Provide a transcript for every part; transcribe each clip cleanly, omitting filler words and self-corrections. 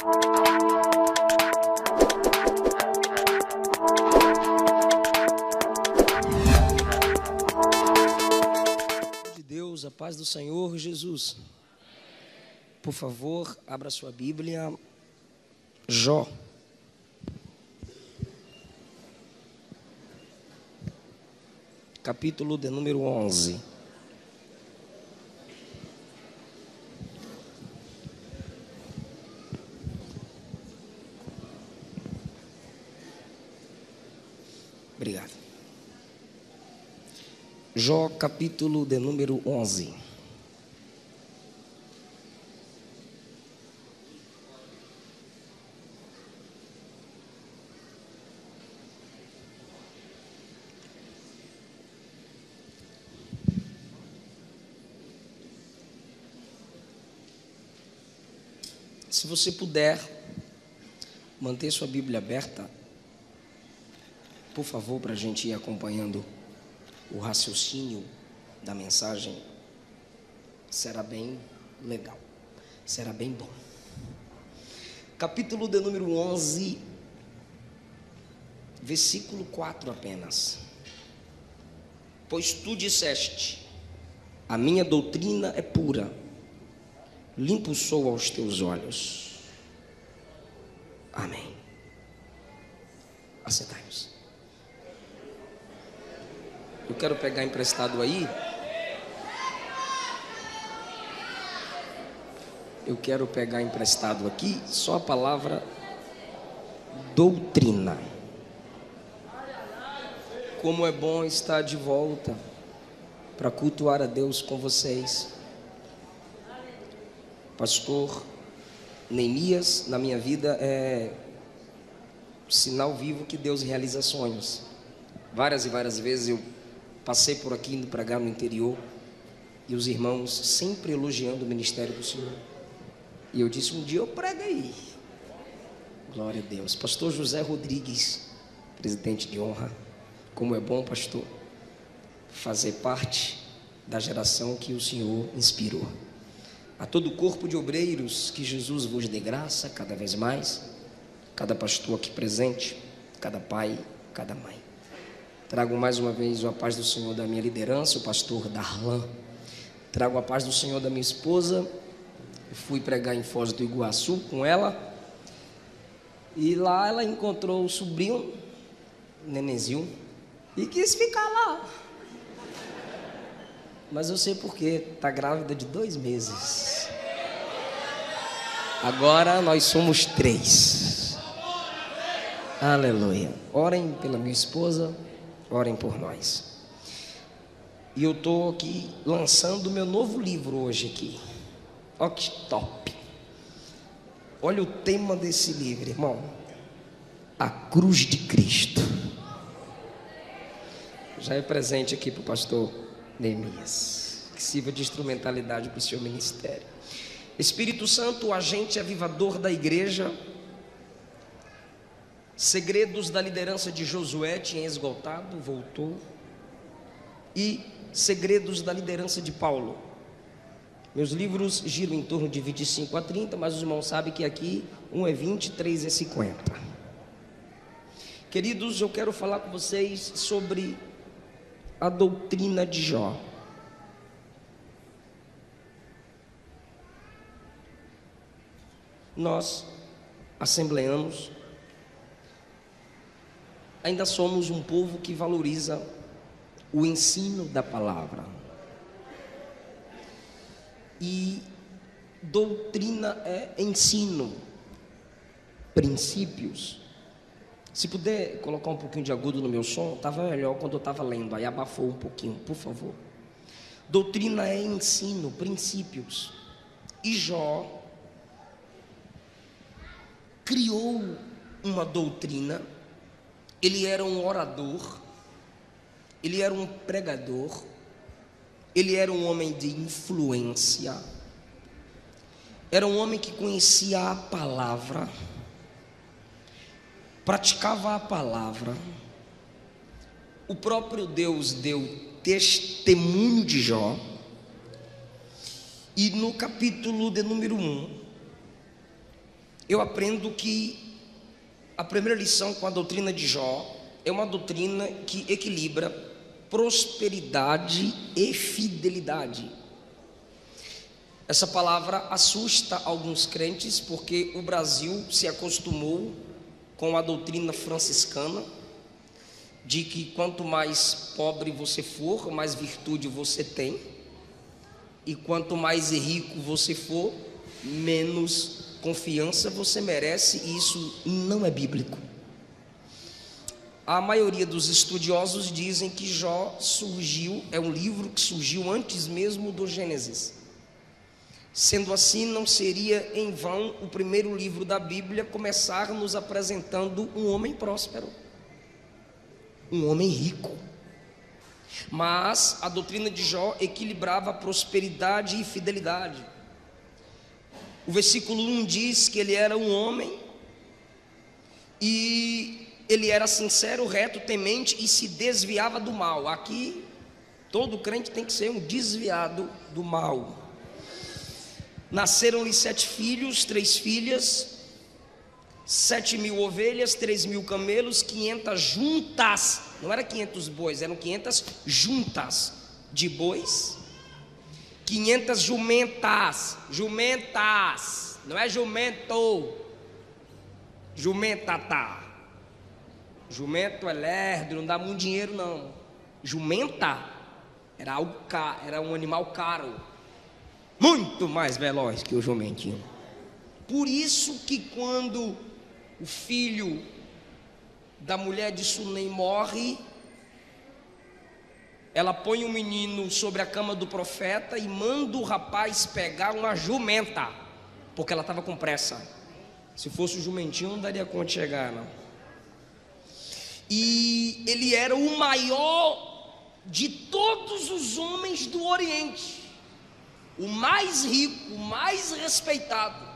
De Deus, a paz do Senhor Jesus. Por favor, abra sua Bíblia. Jó. Capítulo de número 11. Obrigado. Jó, capítulo de número 11. Se você puder manter sua Bíblia aberta, por favor, para a gente ir acompanhando o raciocínio da mensagem, será bem legal, será bem bom. Capítulo de número 11, versículo 4 apenas. Pois tu disseste, a minha doutrina é pura, limpo sou aos teus olhos. Amém. Assentai-vos. Eu quero pegar emprestado aí. Eu quero pegar emprestado aqui só a palavra doutrina. Como é bom estar de volta para cultuar a Deus com vocês. Pastor Neemias, na minha vida, é sinal vivo que Deus realiza sonhos. Várias e várias vezes eu passei por aqui indo pregar no interior e os irmãos sempre elogiando o ministério do Senhor. E eu disse, um dia eu prego aí. Glória a Deus. Pastor José Rodrigues, presidente de honra. Como é bom, pastor, fazer parte da geração que o Senhor inspirou. A todo o corpo de obreiros, que Jesus vos dê graça cada vez mais, cada pastor aqui presente, cada pai, cada mãe. Trago mais uma vez a paz do Senhor da minha liderança, o pastor Darlan. Trago a paz do Senhor da minha esposa. Eu fui pregar em Foz do Iguaçu com ela, e lá ela encontrou o sobrinho, Nenenzinho, e quis ficar lá. Mas eu sei porque, está grávida de 2 meses. Agora nós somos 3. Aleluia. Orem pela minha esposa, orem por nós. E eu estou aqui lançando o meu novo livro hoje aqui. Olha que top. Olha o tema desse livro, irmão. A cruz de Cristo. Já é presente aqui para o pastor Neemias, que sirva de instrumentalidade para o seu ministério. Espírito Santo, o agente avivador da igreja. Segredos da liderança de Josué tinha esgotado, voltou. E segredos da liderança de Paulo. Meus livros giram em torno de 25 a 30, mas os irmãos sabem que aqui um é 20, 3 é 50. Queridos, eu quero falar com vocês sobre a doutrina de Jó. Nós, assembleanos, ainda somos um povo que valoriza o ensino da palavra. E doutrina é ensino, princípios. Se puder colocar um pouquinho de agudo no meu som, estava melhor quando eu estava lendo, aí abafou um pouquinho, por favor. Doutrina é ensino, princípios. E Jó criou uma doutrina. Ele era um orador, ele era um pregador, ele era um homem de influência, era um homem que conhecia a palavra, praticava a palavra. O próprio Deus deu testemunho de Jó. E no capítulo de número 1, eu aprendo que a primeira lição com a doutrina de Jó é uma doutrina que equilibra prosperidade e fidelidade. Essa palavra assusta alguns crentes porque o Brasil se acostumou com a doutrina franciscana de que quanto mais pobre você for, mais virtude você tem, e quanto mais rico você for, menos confiança você merece, e isso não é bíblico. A maioria dos estudiosos dizem que Jó surgiu, é um livro que surgiu antes mesmo do Gênesis. Sendo assim, não seria em vão o primeiro livro da Bíblia começar nos apresentando um homem próspero, um homem rico. Mas a doutrina de Jó equilibrava prosperidade e fidelidade. O versículo 1 diz que ele era um homem e ele era sincero, reto, temente e se desviava do mal. Aqui, todo crente tem que ser um desviado do mal. Nasceram-lhe 7 filhos, 3 filhas, 7.000 ovelhas, 3.000 camelos, 500 juntas, não era 500 bois, eram 500 juntas de bois, 500 jumentas, não é jumento, jumentata, jumento é lerdo, não dá muito dinheiro não, jumenta era algo caro, era um animal caro, muito mais veloz que o jumentinho. Por isso que quando o filho da mulher de Sunem morre, ela põe o menino sobre a cama do profeta e manda o rapaz pegar uma jumenta, porque ela estava com pressa. Se fosse o jumentinho não daria conta de chegar não. E ele era o maior de todos os homens do Oriente, o mais rico, o mais respeitado.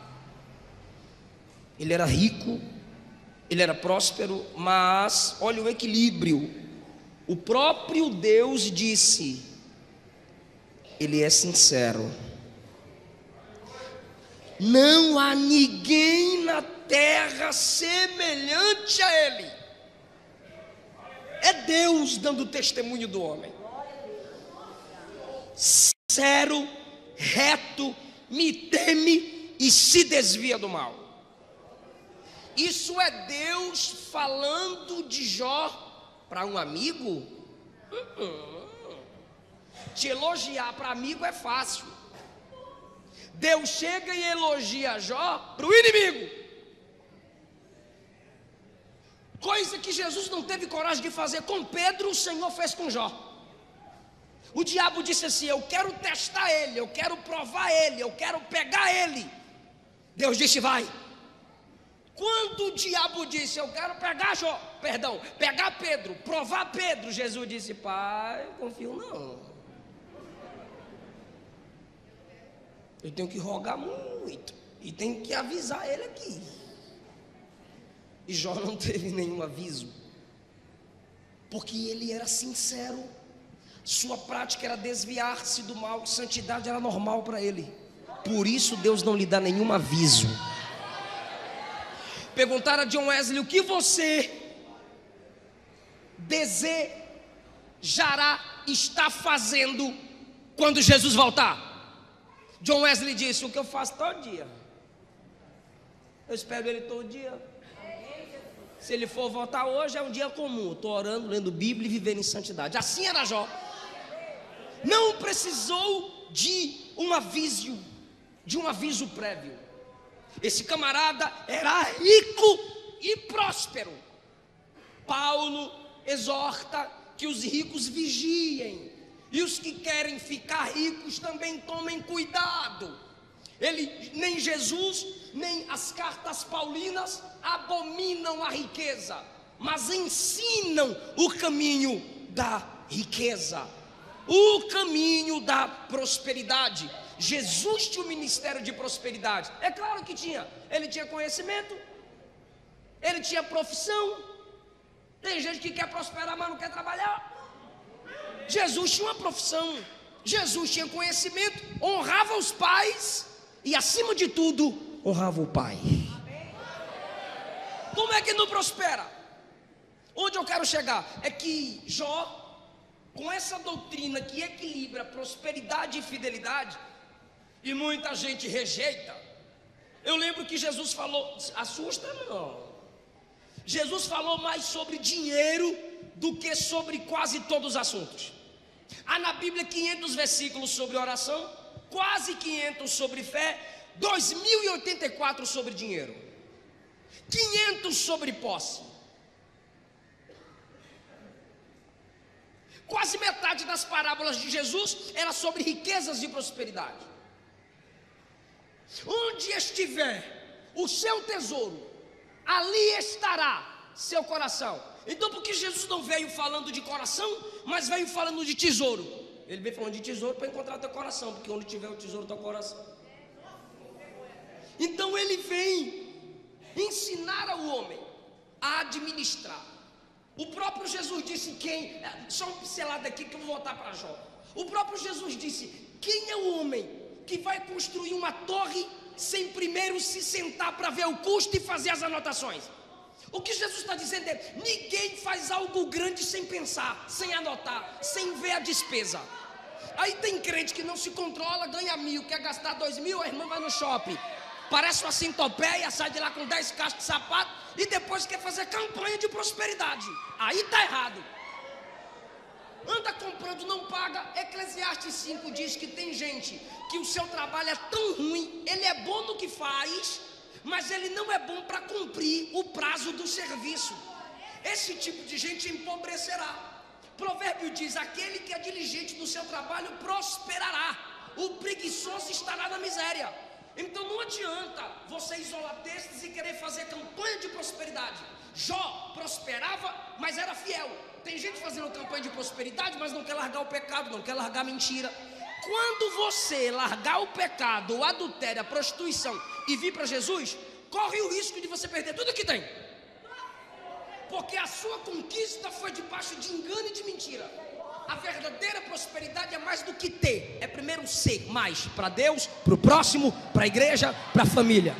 Ele era rico, ele era próspero, mas olha o equilíbrio. O próprio Deus disse: ele é sincero. Não há ninguém na terra semelhante a ele. É Deus dando testemunho do homem. Sincero, reto, me teme e se desvia do mal. Isso é Deus falando de Jó para um amigo? Te elogiar para amigo é fácil. Deus chega e elogia Jó para o inimigo, coisa que Jesus não teve coragem de fazer com Pedro, o Senhor fez com Jó. O diabo disse assim: eu quero testar ele, eu quero provar ele, eu quero pegar ele. Deus disse: vai. Quando o diabo disse: eu quero pegar Pedro, provar Pedro, Jesus disse: pai, confio não, eu tenho que rogar muito e tenho que avisar ele aqui. E Jó não teve nenhum aviso, porque ele era sincero, sua prática era desviar-se do mal, santidade era normal para ele. Por isso Deus não lhe dá nenhum aviso. Perguntaram a John Wesley: o que você desejará estar fazendo quando Jesus voltar? John Wesley disse: o que eu faço todo dia. Eu espero ele todo dia. Se ele for voltar hoje, é um dia comum. Estou orando, lendo Bíblia e vivendo em santidade. Assim era Jó. Não precisou de um aviso prévio. Esse camarada era rico e próspero. Paulo exorta que os ricos vigiem, e os que querem ficar ricos também tomem cuidado. Nem Jesus, nem as cartas paulinas abominam a riqueza, mas ensinam o caminho da riqueza, o caminho da prosperidade. Jesus tinha um ministério de prosperidade, é claro que tinha. Ele tinha conhecimento, ele tinha profissão. Tem gente que quer prosperar, mas não quer trabalhar. Jesus tinha uma profissão, Jesus tinha conhecimento, honrava os pais e, acima de tudo, honrava o Pai. Como é que não prospera? Onde eu quero chegar? É que Jó, com essa doutrina que equilibra prosperidade e fidelidade, e muita gente rejeita. Eu lembro que Jesus falou, assusta não, Jesus falou mais sobre dinheiro do que sobre quase todos os assuntos. Há na Bíblia 500 versículos sobre oração, quase 500 sobre fé, 2084 sobre dinheiro, 500 sobre posse. Quase metade das parábolas de Jesus era sobre riquezas e prosperidade. Onde estiver o seu tesouro, ali estará seu coração. Então por que Jesus não veio falando de coração, mas veio falando de tesouro? Ele veio falando de tesouro para encontrar teu coração, porque onde tiver o tesouro, teu coração. Então ele vem ensinar ao homem a administrar. O próprio Jesus disse só um pincelado aqui que eu vou voltar para Jó. O próprio Jesus disse: quem é o homem que vai construir uma torre sem primeiro se sentar para ver o custo e fazer as anotações? O que Jesus está dizendo é: ninguém faz algo grande sem pensar, sem anotar, sem ver a despesa. Aí tem crente que não se controla, ganha 1.000, quer gastar 2.000, a irmã vai no shopping, parece uma centopeia, sai de lá com 10 caixas de sapato e depois quer fazer campanha de prosperidade. Aí está errado. Anda comprando, não paga. Eclesiastes 5 diz que tem gente que o seu trabalho é tão ruim, ele é bom no que faz, mas ele não é bom para cumprir o prazo do serviço. Esse tipo de gente empobrecerá. Provérbio diz: aquele que é diligente no seu trabalho prosperará, o preguiçoso estará na miséria. Então não adianta você isolar textos e querer fazer campanha de prosperidade. Jó prosperava, mas era fiel. Tem gente fazendo campanha de prosperidade, mas não quer largar o pecado, não quer largar a mentira. Quando você largar o pecado, o adultério, a prostituição e vir para Jesus, corre o risco de você perder tudo que tem, porque a sua conquista foi debaixo de engano e de mentira. A verdadeira prosperidade é mais do que ter, é primeiro ser mais para Deus, para o próximo, para a igreja, para a família.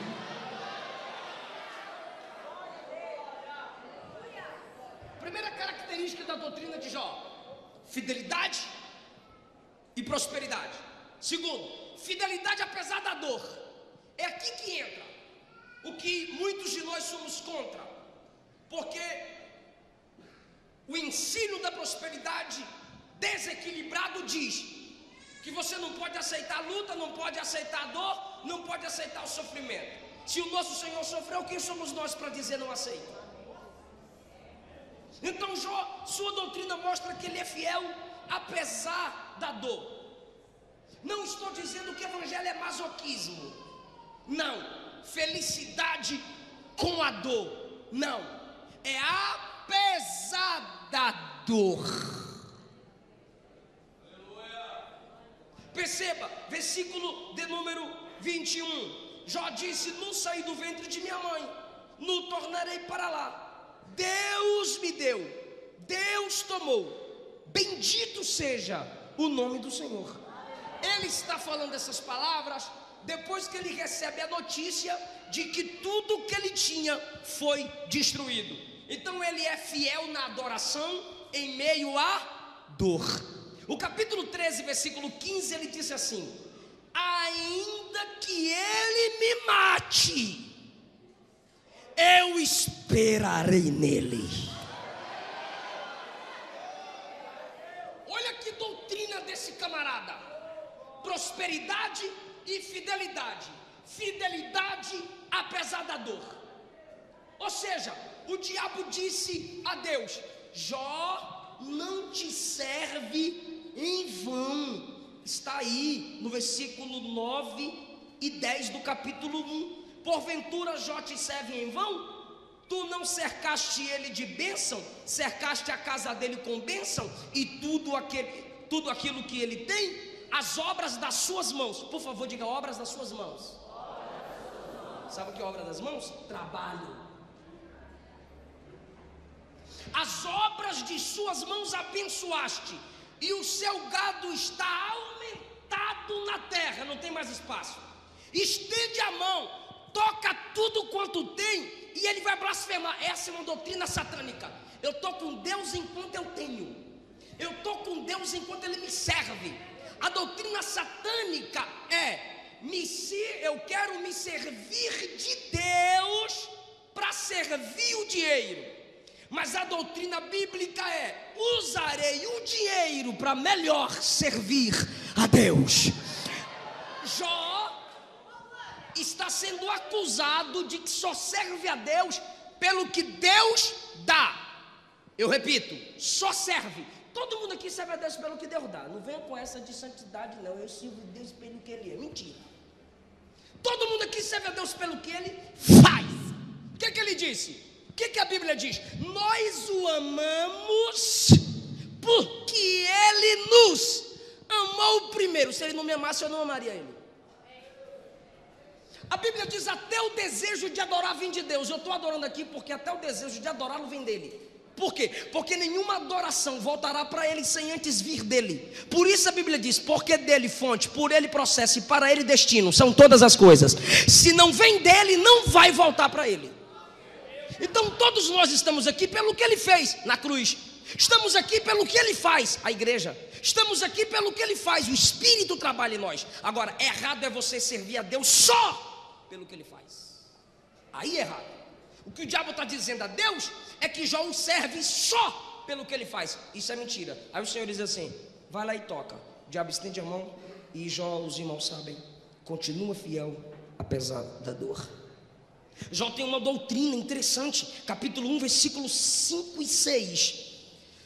Primeira característica da doutrina de Jó: fidelidade e prosperidade. Segundo, fidelidade apesar da dor. É aqui que entra o que muitos de nós somos contra, porque o ensino da prosperidade desequilibrado diz que você não pode aceitar a luta, não pode aceitar a dor, não pode aceitar o sofrimento. Se o nosso Senhor sofreu, quem somos nós para dizer não aceita? Então Jó, sua doutrina mostra que ele é fiel apesar da dor. Não estou dizendo que o evangelho é masoquismo, não. Felicidade com a dor, não. É apesar da dor. Perceba, versículo de número 21. Jó disse: não saí do ventre de minha mãe, não tornarei para lá. Deus me deu, Deus tomou, bendito seja o nome do Senhor. Ele está falando essas palavras depois que ele recebe a notícia de que tudo que ele tinha foi destruído. Então ele é fiel na adoração em meio à dor. O capítulo 13, versículo 15, ele disse assim: ainda que ele me mate, eu esperarei nele. Olha que doutrina desse camarada: prosperidade e fidelidade. Fidelidade apesar da dor. Ou seja, o diabo disse a Deus: Jó não te serve em vão. Está aí no versículo 9 e 10 do capítulo 1. Porventura Jó te serve em vão? Tu não cercaste ele de bênção, cercaste a casa dele com bênção, e tudo aquilo que ele tem, as obras das suas mãos. Por favor, diga: obras das suas mãos. Sabe o que é obra das mãos? Trabalho. As obras de suas mãos abençoaste, e o seu gado está aumentado na terra, não tem mais espaço. Estende a mão, toca tudo quanto tem e ele vai blasfemar. Essa é uma doutrina satânica. Eu estou com Deus enquanto eu tenho. Eu estou com Deus enquanto Ele me serve. A doutrina satânica é: eu quero me servir de Deus para servir o dinheiro. Mas a doutrina bíblica é: usarei o dinheiro para melhor servir a Deus. Jó está sendo acusado de que só serve a Deus pelo que Deus dá. Eu repito, só serve. Todo mundo aqui serve a Deus pelo que Deus dá. Não venha com essa de santidade, não. Eu sirvo a Deus pelo que Ele é. Mentira. Todo mundo aqui serve a Deus pelo que Ele faz. O que Ele disse? O que a Bíblia diz? Nós o amamos porque Ele nos amou primeiro. Se Ele não me amasse, eu não amaria Ele. A Bíblia diz: até o desejo de adorar vem de Deus. Eu estou adorando aqui porque até o desejo de adorá-lo vem dele. Por quê? Porque nenhuma adoração voltará para Ele sem antes vir dele. Por isso a Bíblia diz: porque dele fonte, por Ele processo e para Ele destino são todas as coisas. Se não vem dele, não vai voltar para Ele. Então todos nós estamos aqui pelo que Ele fez na cruz. Estamos aqui pelo que Ele faz, a igreja. Estamos aqui pelo que Ele faz, o Espírito trabalha em nós. Agora, errado é você servir a Deus só pelo que Ele faz. Aí é errado. O que o diabo está dizendo a Deus é que Jó o serve só pelo que ele faz. Isso é mentira. Aí o Senhor diz assim: vai lá e toca. O diabo estende a mão e Jó, os irmãos sabem, continua fiel apesar da dor. Jó tem uma doutrina interessante. Capítulo 1, versículos 5 e 6.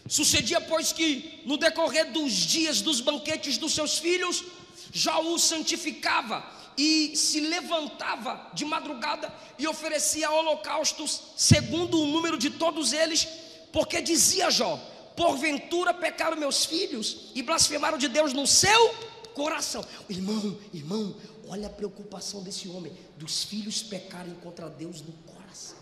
Sucedia, pois, que no decorrer dos dias dos banquetes dos seus filhos, Jó o santificava e se levantava de madrugada e oferecia holocaustos segundo o número de todos eles, porque dizia Jó: porventura pecaram meus filhos e blasfemaram de Deus no seu coração. Irmão, olha a preocupação desse homem, dos filhos pecarem contra Deus no coração.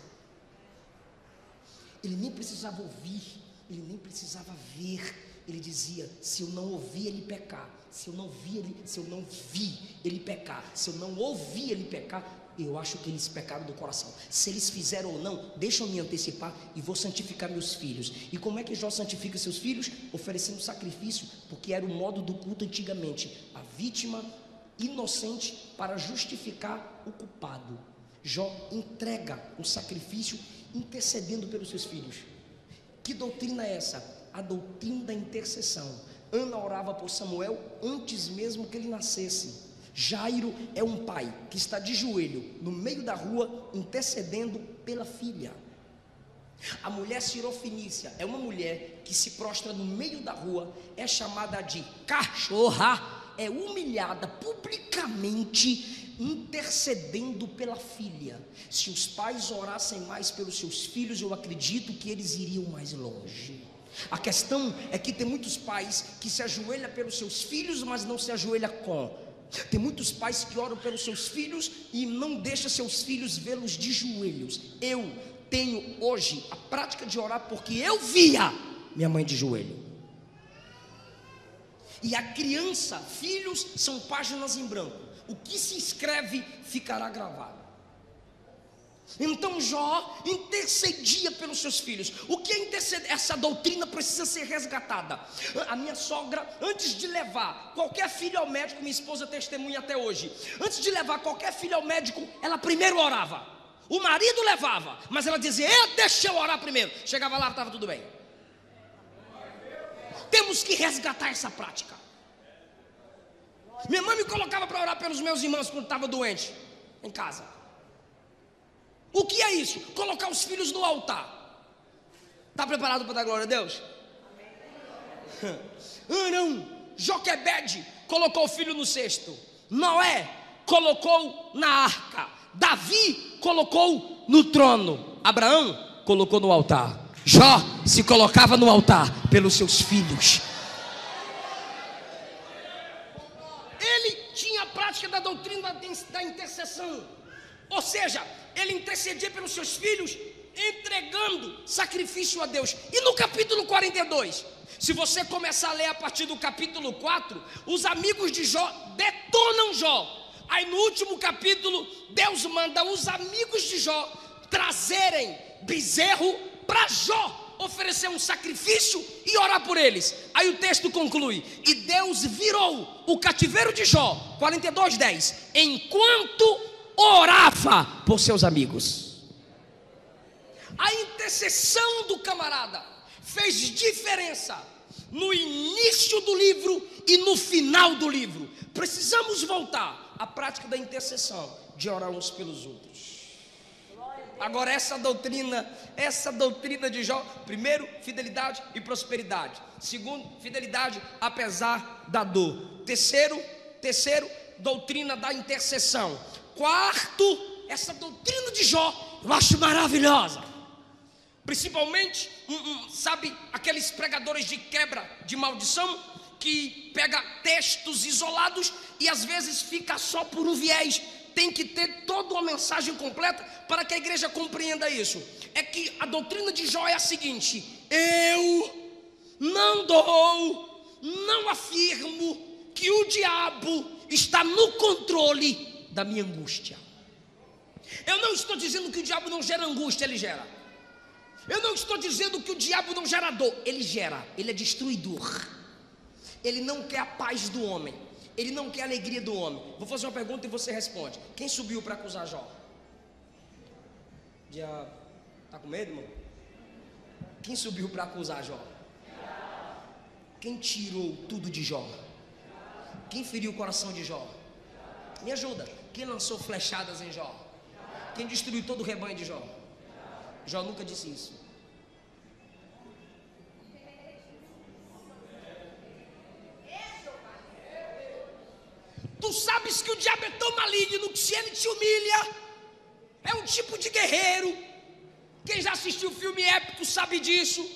Ele nem precisava ouvir, ele nem precisava ver. Ele dizia: se eu não ouvir ele pecar, se eu não vi ele pecar, se eu não ouvir ele pecar, eu acho que eles pecaram do coração. Se eles fizeram ou não, deixa eu me antecipar e vou santificar meus filhos. E como é que Jó santifica seus filhos? Oferecendo sacrifício, porque era o modo do culto antigamente, a vítima inocente para justificar o culpado. Jó entrega um sacrifício intercedendo pelos seus filhos. Que doutrina é essa? A doutrina da intercessão. Ana orava por Samuel antes mesmo que ele nascesse. Jairo é um pai que está de joelho no meio da rua intercedendo pela filha. A mulher cirofenícia é uma mulher que se prostra no meio da rua, é chamada de cachorra, é humilhada publicamente, intercedendo pela filha. Se os pais orassem mais pelos seus filhos, eu acredito que eles iriam mais longe. A questão é que tem muitos pais que se ajoelham pelos seus filhos, mas não se ajoelham com. Tem muitos pais que oram pelos seus filhos e não deixam seus filhos vê-los de joelhos. Eu tenho hoje a prática de orar porque eu via minha mãe de joelho. E a criança, filhos são páginas em branco. O que se escreve ficará gravado. Então Jó intercedia pelos seus filhos. O que é interceder? Essa doutrina precisa ser resgatada. A minha sogra, antes de levar qualquer filho ao médico, minha esposa testemunha até hoje, antes de levar qualquer filho ao médico, ela primeiro orava. O marido levava, mas ela dizia: deixa eu orar primeiro. Chegava lá, estava tudo bem. Temos que resgatar essa prática. Minha mãe me colocava para orar pelos meus irmãos quando estava doente em casa. O que é isso? Colocar os filhos no altar. Está preparado para dar glória a Deus? Arão, Joquebede colocou o filho no cesto. Noé colocou na arca. Davi colocou no trono. Abraão colocou no altar. Jó se colocava no altar pelos seus filhos. Ele tinha a prática da doutrina da intercessão. Ou seja, ele intercedia pelos seus filhos, entregando sacrifício a Deus. E no capítulo 42, se você começar a ler a partir do capítulo 4, os amigos de Jó detonam Jó, Aí no último capítulo, Deus manda os amigos de Jó trazerem bezerro para Jó oferecer um sacrifício e orar por eles. Aí o texto conclui: e Deus virou o cativeiro de Jó, 42:10, enquanto orava por seus amigos. A intercessão do camarada fez diferença no início do livro e no final do livro. Precisamos voltar à prática da intercessão, de orar uns pelos outros. Agora essa doutrina de Jó: primeiro, fidelidade e prosperidade; segundo, fidelidade apesar da dor; terceiro, doutrina da intercessão; quarto, essa doutrina de Jó eu acho maravilhosa, principalmente, sabe, aqueles pregadores de quebra de maldição, que pega textos isolados e às vezes fica só por um viés. Tem que ter toda uma mensagem completa para que a igreja compreenda isso. É que a doutrina de Jó é a seguinte: eu não afirmo que o diabo está no controle da minha angústia. Eu não estou dizendo que o diabo não gera angústia, ele gera. Eu não estou dizendo que o diabo não gera dor, ele gera, ele é destruidor. Ele não quer a paz do homem, ele não quer a alegria do homem. Vou fazer uma pergunta e você responde: quem subiu para acusar Jó? Diabo. Está com medo, irmão? Quem subiu para acusar Jó? Quem tirou tudo de Jó? Quem feriu o coração de Jó? Me ajuda. Quem lançou flechadas em Jó? Quem destruiu todo o rebanho de Jó? Jó nunca disse isso. Tu sabes que o diabo é tão maligno que se ele te humilha, é um tipo de guerreiro. Quem já assistiu filme épico sabe disso.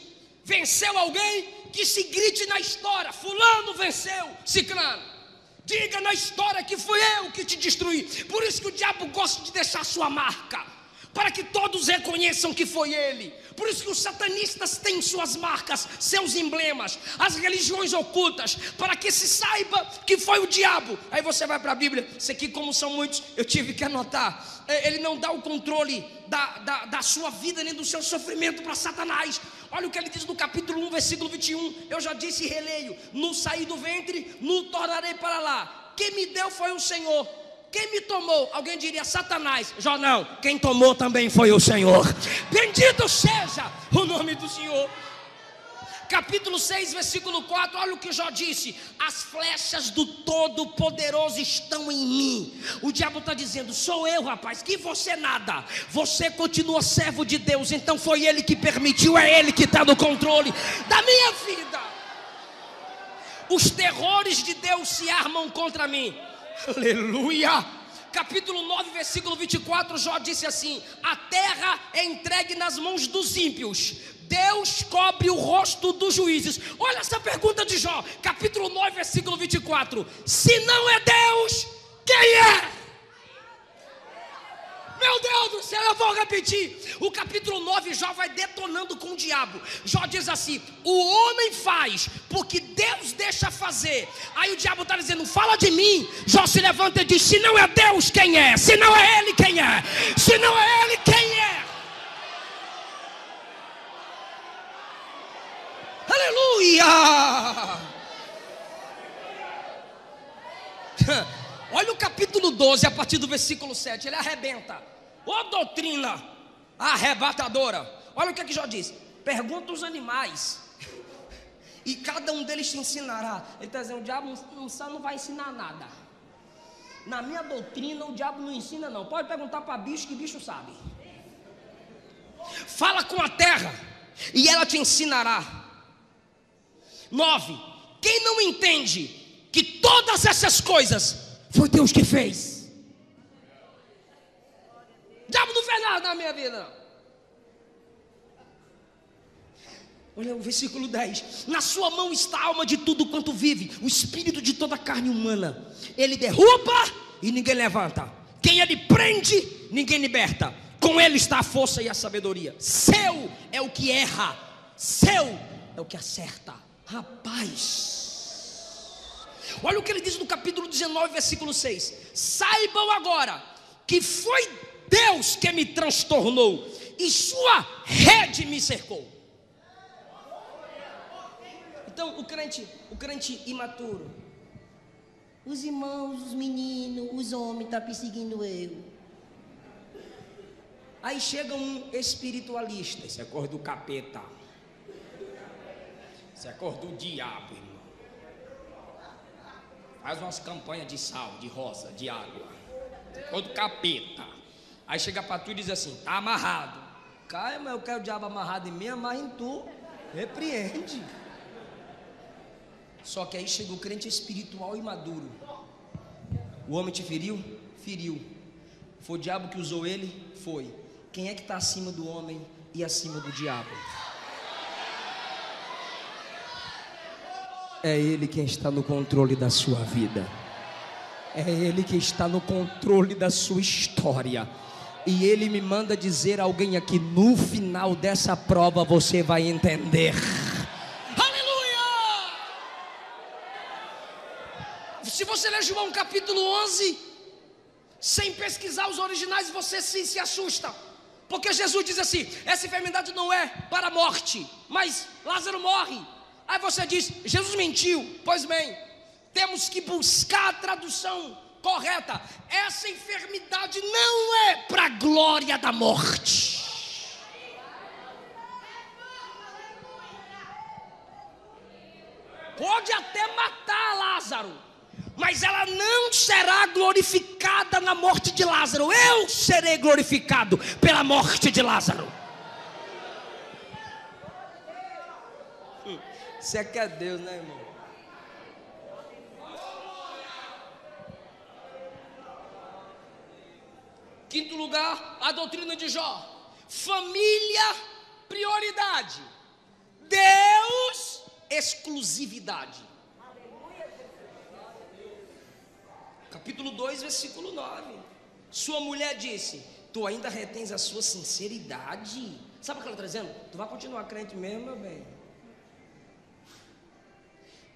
Venceu alguém, que se grite na história: fulano venceu ciclano. Diga na história que fui eu que te destruí. Por isso que o diabo gosta de deixar sua marca, para que todos reconheçam que foi ele. Por isso que os satanistas têm suas marcas, seus emblemas, as religiões ocultas, para que se saiba que foi o diabo. Aí você vai para a Bíblia. Isso aqui, como são muitos, eu tive que anotar. Ele não dá o controle da sua vida nem do seu sofrimento para Satanás. Olha o que ele diz no capítulo 1, versículo 21. Eu já disse e releio: no saí do ventre, no tornarei para lá. Quem me deu foi o Senhor. Quem me tomou? Alguém diria Satanás. Jó não, quem tomou também foi o Senhor. Bendito seja o nome do Senhor. Capítulo 6, versículo 4, olha o que Jó disse: as flechas do Todo-Poderoso estão em mim. O diabo está dizendo: sou eu, rapaz, que você nada. Você continua servo de Deus, então foi Ele que permitiu, é Ele que está no controle da minha vida. Os terrores de Deus se armam contra mim. Aleluia. Capítulo 9, versículo 24, Jó disse assim: a terra é entregue nas mãos dos ímpios, Deus cobre o rosto dos juízes. Olha essa pergunta de Jó, capítulo 9, versículo 24: se não é Deus, quem é? Meu Deus do céu, eu vou repetir. O capítulo 9, Jó vai detonando com o diabo. Jó diz assim: o homem faz porque Deus deixa fazer. Aí o diabo está dizendo: fala de mim. Jó se levanta e diz: se não é Deus, quem é? Se não é Ele, quem é? Se não é Ele, quem é? Aleluia. Olha o capítulo 12, a partir do versículo 7. Ele arrebenta. Ô doutrina arrebatadora. Olha o que Jó diz: pergunta os animais e cada um deles te ensinará. Ele está dizendo: o diabo não vai ensinar nada. Na minha doutrina o diabo não ensina não. Pode perguntar para bicho, que bicho sabe. Fala com a terra e ela te ensinará. 9. Quem não entende que todas essas coisas foi Deus que fez? O diabo não fez nada na minha vida. Olha o versículo 10: na sua mão está a alma de tudo quanto vive, o espírito de toda a carne humana. Ele derruba e ninguém levanta, quem ele prende, ninguém liberta. Com ele está a força e a sabedoria. Seu é o que erra, seu é o que acerta. Rapaz, Olha o que ele diz no capítulo 19, versículo 6: saibam agora que foi Deus que me transtornou e sua rede me cercou. Então o crente imaturo, os irmãos, os meninos, os homens estão perseguindo eu. Aí chega um espiritualista, esse é cor do capeta, esse é cor do diabo, irmão. Faz umas campanhas de sal, de rosa, de água, cor do capeta. Aí chega para tu e diz assim: tá amarrado. Cara, mas eu quero o diabo amarrado em mim, amarra em tu, repreende. Só que aí chega o crente espiritual e maduro. O homem te feriu? Feriu. Foi o diabo que usou ele? Foi. Quem é que está acima do homem e acima do diabo? É Ele quem está no controle da sua vida. É Ele que está no controle da sua história. E Ele me manda dizer a alguém aqui: no final dessa prova você vai entender. Aleluia! Se você ler João capítulo 11, sem pesquisar os originais, você se assusta. Porque Jesus diz assim: essa enfermidade não é para a morte, mas Lázaro morre. Aí você diz: Jesus mentiu. Pois bem, temos que buscar a tradução correta. Essa enfermidade não é para a glória da morte. Pode até matar Lázaro, mas ela não será glorificada na morte de Lázaro. Eu serei glorificado pela morte de Lázaro. Você é que é Deus, né, irmão? Quinto lugar, a doutrina de Jó. Família, prioridade. Deus, exclusividade. Capítulo 2, versículo 9. Sua mulher disse: tu ainda retens a sua sinceridade. Sabe o que ela está dizendo? Tu vai continuar crente mesmo, meu bem.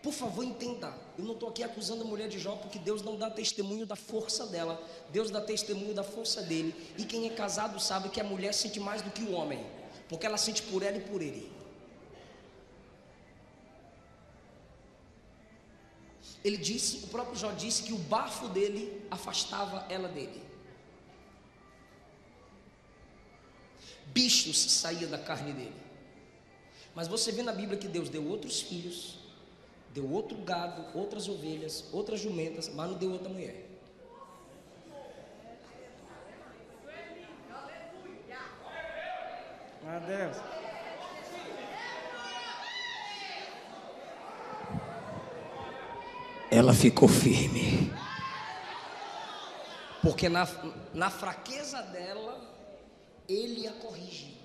Por favor, entenda, eu não estou aqui acusando a mulher de Jó, porque Deus não dá testemunho da força dela, Deus dá testemunho da força dele. E quem é casado sabe que a mulher sente mais do que o homem, porque ela sente por ela e por ele. Ele disse, o próprio Jó disse, que o bafo dele afastava ela dele. Bichos saíam da carne dele. Mas você vê na Bíblia que Deus deu outros filhos, deu outro gado, outras ovelhas, outras jumentas, mas não deu outra mulher. Meu Deus. Ela ficou firme, porque na fraqueza dela, ele a corrige.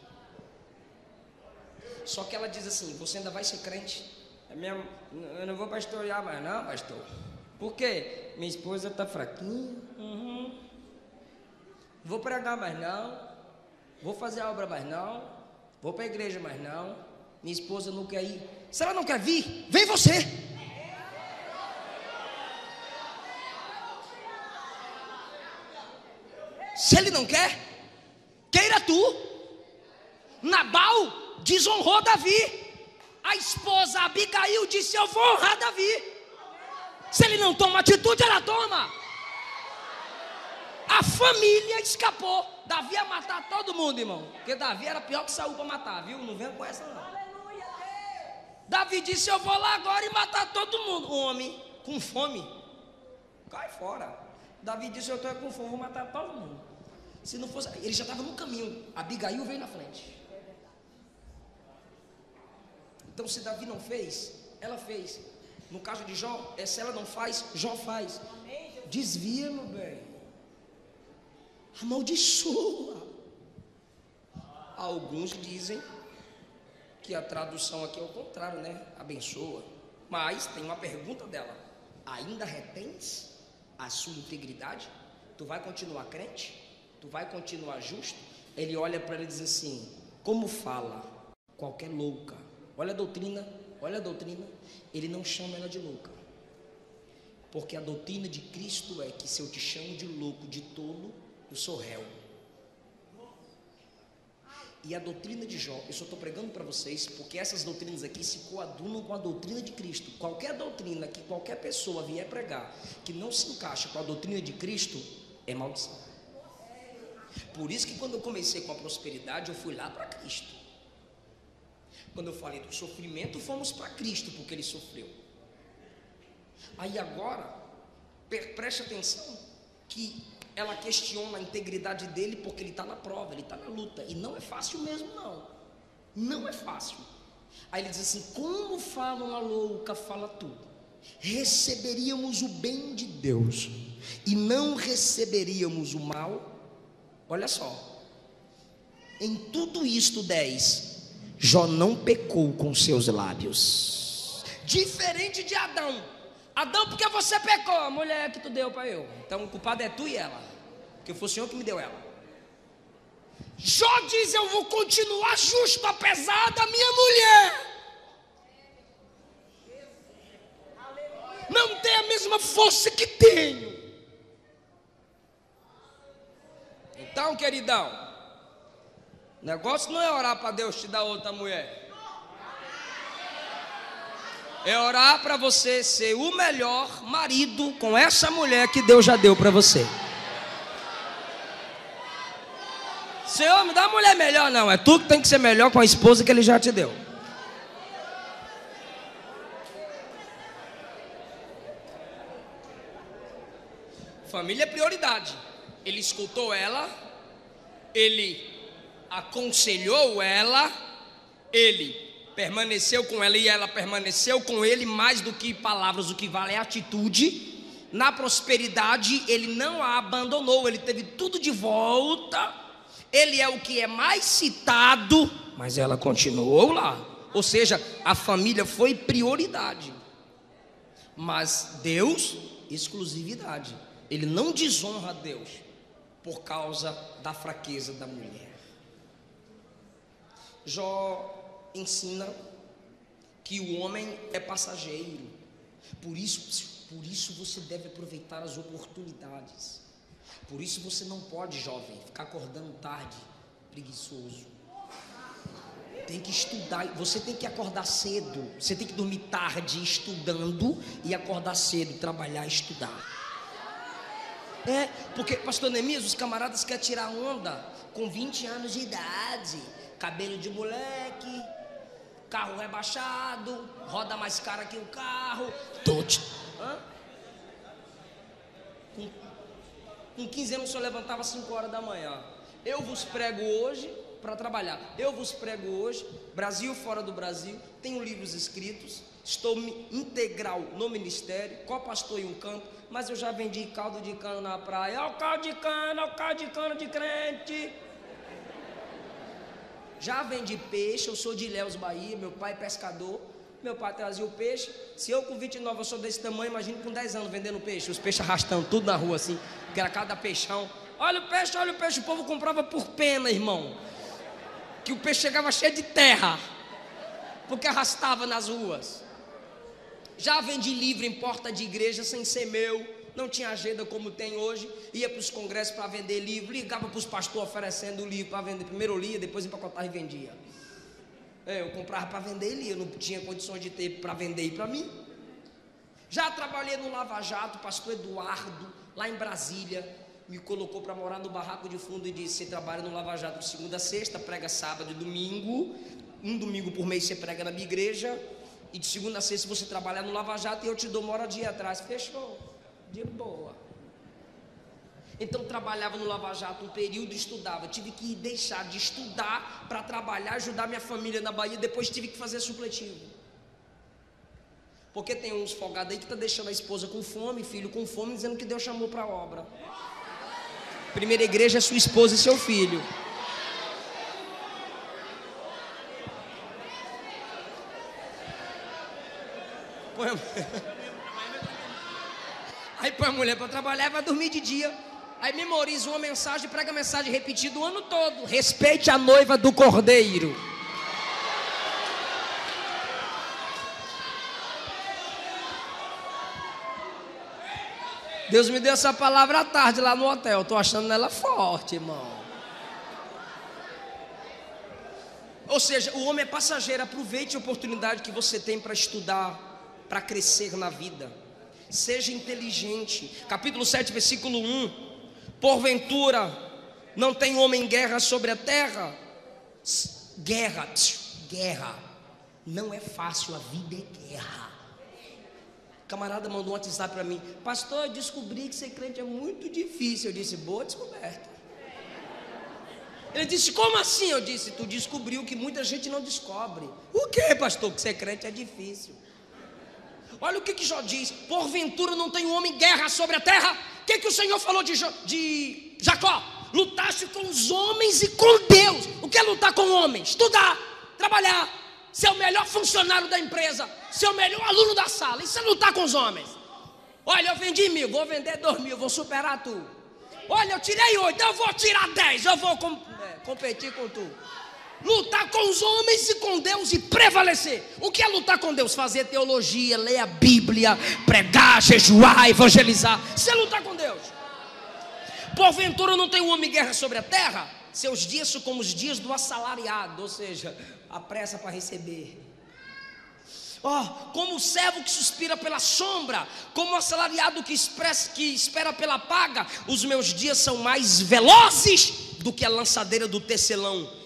Só que ela diz assim: você ainda vai ser crente? Eu não vou pastorear mais não, pastor. Por quê? Minha esposa está fraquinha. Vou pregar mais não. Vou fazer a obra mais não. Vou para a igreja mais não. Minha esposa não quer ir. Se ela não quer vir, vem você. Se ele não quer, queira tu. Nabal desonrou Davi. A esposa Abigail disse: eu vou honrar Davi. Se ele não toma atitude, ela toma. A família escapou. Davi ia matar todo mundo, irmão, porque Davi era pior que Saul para matar, viu? Não venha com essa não. Davi disse: eu vou lá agora e matar todo mundo. O homem com fome, cai fora. Davi disse: eu estou com fome, vou matar todo mundo. Se não fosse, ele já estava no caminho. Abigail veio na frente. Então, se Davi não fez, ela fez. No caso de Jó, se ela não faz, Jó faz. Desvia, meu bem. Amaldiçoa. Alguns dizem que a tradução aqui é o contrário, né? Abençoa. Mas tem uma pergunta dela: ainda retens a sua integridade? Tu vai continuar crente? Tu vai continuar justo? Ele olha para ela e diz assim: como fala qualquer louca. Olha a doutrina, olha a doutrina. Ele não chama ela de louca. Porque a doutrina de Cristo é que se eu te chamo de louco, de tolo, eu sou réu. E a doutrina de Jó, eu só estou pregando para vocês, porque essas doutrinas aqui se coadunam com a doutrina de Cristo. Qualquer doutrina que qualquer pessoa vier pregar, que não se encaixa com a doutrina de Cristo, é maldição. Por isso que quando eu comecei com a prosperidade, eu fui lá para Cristo. Quando eu falei do sofrimento, fomos para Cristo, porque Ele sofreu. Aí agora, preste atenção, que ela questiona a integridade dele, porque ele está na prova, ele está na luta, e não é fácil mesmo não, não é fácil. Aí ele diz assim: como fala uma louca, fala tudo, receberíamos o bem de Deus, e não receberíamos o mal. Olha só, em tudo isto 10, Jó não pecou com seus lábios, diferente de Adão. Adão, porque você pecou, a mulher que tu deu para eu, então o culpado é tu e ela, porque foi o Senhor que me deu ela. Jó diz: eu vou continuar justo apesar da minha mulher não ter a mesma força que tenho. Então, queridão, o negócio não é orar para Deus te dar outra mulher, é orar para você ser o melhor marido com essa mulher que Deus já deu para você. Senhor, me dá uma mulher melhor. Não, é tu que tem que ser melhor com a esposa que Ele já te deu. Família é prioridade. Ele escutou ela, ele aconselhou ela, ele permaneceu com ela e ela permaneceu com ele. Mais do que palavras, o que vale é atitude. Na prosperidade ele não a abandonou, ele teve tudo de volta. Ele é o que é mais citado, mas ela continuou lá. Ou seja, a família foi prioridade, mas Deus, exclusividade. Ele não desonra a Deus por causa da fraqueza da mulher. Jó ensina que o homem é passageiro. Por isso você deve aproveitar as oportunidades. Por isso você não pode, jovem, ficar acordando tarde, preguiçoso. Tem que estudar, você tem que acordar cedo. Você tem que dormir tarde estudando e acordar cedo, trabalhar e estudar. Porque, pastor Neemias, os camaradas querem tirar onda com 20 anos de idade, cabelo de moleque, carro rebaixado, roda mais cara que o carro. Com 15 anos o senhor levantava às 5 horas da manhã. Eu vos prego hoje para trabalhar. Eu vos prego hoje, Brasil fora do Brasil, tenho livros escritos, estou integral no ministério, co-pastor em um campo, mas eu já vendi caldo de cana na praia. Olha o caldo de cana, olha o caldo de cana de crente. Já vendi peixe, eu sou de Ilhéus, Bahia, meu pai é pescador. Meu pai trazia o peixe. Se eu com 29 eu sou desse tamanho, imagine com 10 anos vendendo peixe. Os peixes arrastando tudo na rua assim, que era cada peixão. Olha o peixe, o povo comprava por pena, irmão. Que o peixe chegava cheio de terra, porque arrastava nas ruas. Já vendi livro em porta de igreja sem ser meu. Não tinha agenda como tem hoje. Ia para os congressos para vender livro. Ligava para os pastores oferecendo o livro para vender. Primeiro eu lia, depois empacotava e vendia. Eu comprava para vender e lia. Eu não tinha condições de ter para vender e para mim. Já trabalhei no Lava Jato. Pastor Eduardo, lá em Brasília, me colocou para morar no barraco de fundo e disse: você trabalha no Lava Jato de segunda a sexta, prega sábado e domingo. Um domingo por mês você prega na minha igreja. E de segunda a sexta você trabalha no Lava Jato e eu te dou uma hora dia atrás. Fechou, de boa. Então trabalhava no Lava Jato um período e estudava. Tive que deixar de estudar para trabalhar, ajudar minha família na Bahia. Depois tive que fazer supletivo. Porque tem uns folgados aí que estão deixando a esposa com fome, filho com fome, dizendo que Deus chamou para a obra. Primeira igreja é sua esposa e seu filho. Aí põe a mulher para trabalhar e vai dormir de dia. Aí memoriza uma mensagem, prega a mensagem repetida o ano todo. Respeite a noiva do Cordeiro. Deus me deu essa palavra à tarde lá no hotel. Estou achando ela forte, irmão. Ou seja, o homem é passageiro. Aproveite a oportunidade que você tem para estudar, para crescer na vida. Seja inteligente. Capítulo 7, versículo 1. Porventura não tem homem guerra sobre a terra? Guerra. Não é fácil, a vida é guerra. O camarada mandou um WhatsApp para mim: pastor, eu descobri que ser crente é muito difícil. Eu disse: boa descoberta. Ele disse: como assim? Eu disse: tu descobriu que muita gente não descobre. O que, pastor? Que ser crente é difícil. Olha o que Jó diz: porventura não tem homem guerra sobre a terra? O que o Senhor falou de Jacó? Lutaste com os homens e com Deus. O que é lutar com o homem? Estudar, trabalhar, ser o melhor funcionário da empresa, ser o melhor aluno da sala. Isso é lutar com os homens. Olha, eu vendi 1.000, vou vender 2.000, vou superar tu. Olha, eu tirei 8, eu vou tirar 10, eu vou competir com tu. Lutar com os homens e com Deus e prevalecer. O que é lutar com Deus? Fazer teologia, ler a Bíblia, pregar, jejuar, evangelizar. Isso é lutar com Deus. Porventura não tem um homem guerra sobre a terra? Seus dias são como os dias do assalariado, ou seja, a pressa para receber. Como o servo que suspira pela sombra, como o assalariado que espera pela paga, os meus dias são mais velozes do que a lançadeira do tecelão.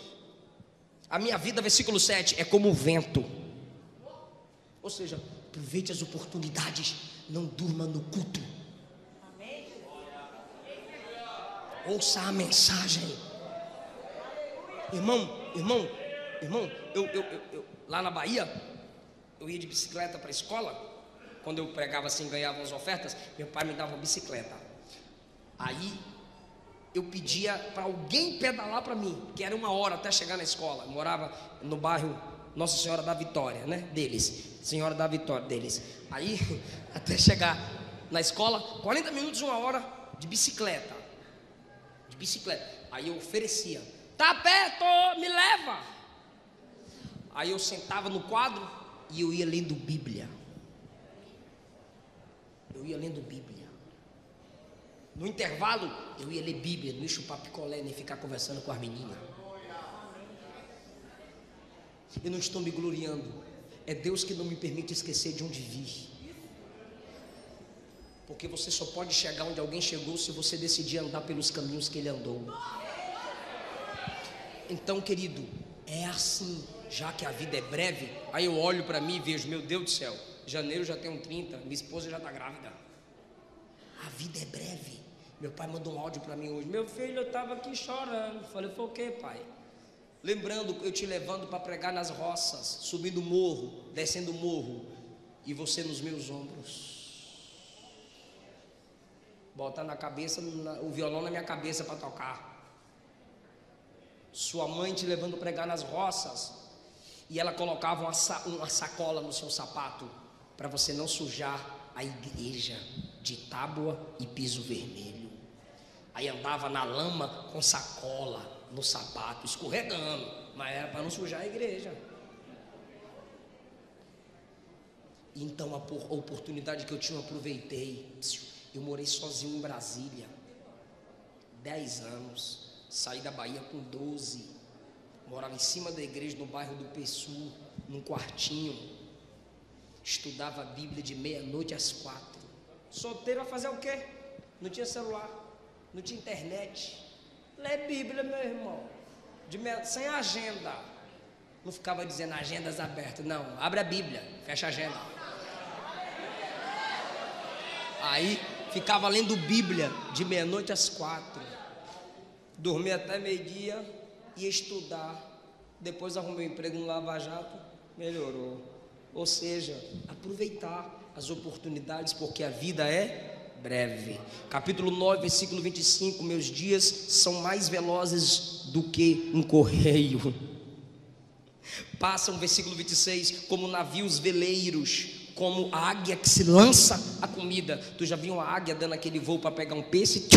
A minha vida, versículo 7, é como o vento. Ou seja, aproveite as oportunidades, não durma no culto. Ouça a mensagem. Irmão, eu lá na Bahia, eu ia de bicicleta para a escola. Quando eu pregava assim, ganhava umas ofertas, meu pai me dava uma bicicleta. Aí eu pedia para alguém pedalar para mim, que era 1 hora até chegar na escola. Eu morava no bairro Nossa Senhora da Vitória, né? Deles, Senhora da Vitória, deles. Aí, até chegar na escola, 40 minutos, 1 hora de bicicleta. Aí eu oferecia: tá perto, me leva. Aí eu sentava no quadro e eu ia lendo Bíblia. No intervalo, eu ia ler Bíblia, não ia chupar picolé, nem ficar conversando com as meninas. Eu não estou me gloriando, é Deus que não me permite esquecer de onde vi. Porque você só pode chegar onde alguém chegou se você decidir andar pelos caminhos que ele andou. Então, querido, é assim, já que a vida é breve. Aí eu olho para mim e vejo: meu Deus do céu, janeiro já tenho 30, minha esposa já está grávida. A vida é breve. Meu pai mandou um áudio para mim hoje: meu filho, eu estava aqui chorando. Falei: foi o que, pai? Lembrando eu te levando para pregar nas roças, subindo o morro, descendo o morro, e você nos meus ombros, botando a cabeça, o violão na minha cabeça para tocar. Sua mãe te levando a pregar nas roças, e ela colocava uma sacola no seu sapato, para você não sujar a igreja de tábua e piso vermelho. Aí andava na lama com sacola no sapato, escorregando, mas era para não sujar a igreja. Então a oportunidade que eu tinha, eu aproveitei. Eu morei sozinho em Brasília 10 anos, saí da Bahia com 12, morava em cima da igreja no bairro do Pessu, num quartinho, estudava a Bíblia de meia-noite às 4. Solteiro, vai fazer o quê? Não tinha celular, não tinha internet. Lê Bíblia, meu irmão, sem agenda. Não ficava dizendo agendas abertas, não, abre a Bíblia, fecha a agenda. Aí ficava lendo Bíblia de meia-noite às 4, dormia até meio-dia, ia estudar. Depois arrumei um emprego no Lava Jato, melhorou. Ou seja, aproveitar as oportunidades, porque a vida é breve. Capítulo 9, versículo 25: meus dias são mais velozes do que um correio. Passam, versículo 26, como navios veleiros, como a águia que se lança a comida. Tu já viu uma águia dando aquele voo para pegar um peixe?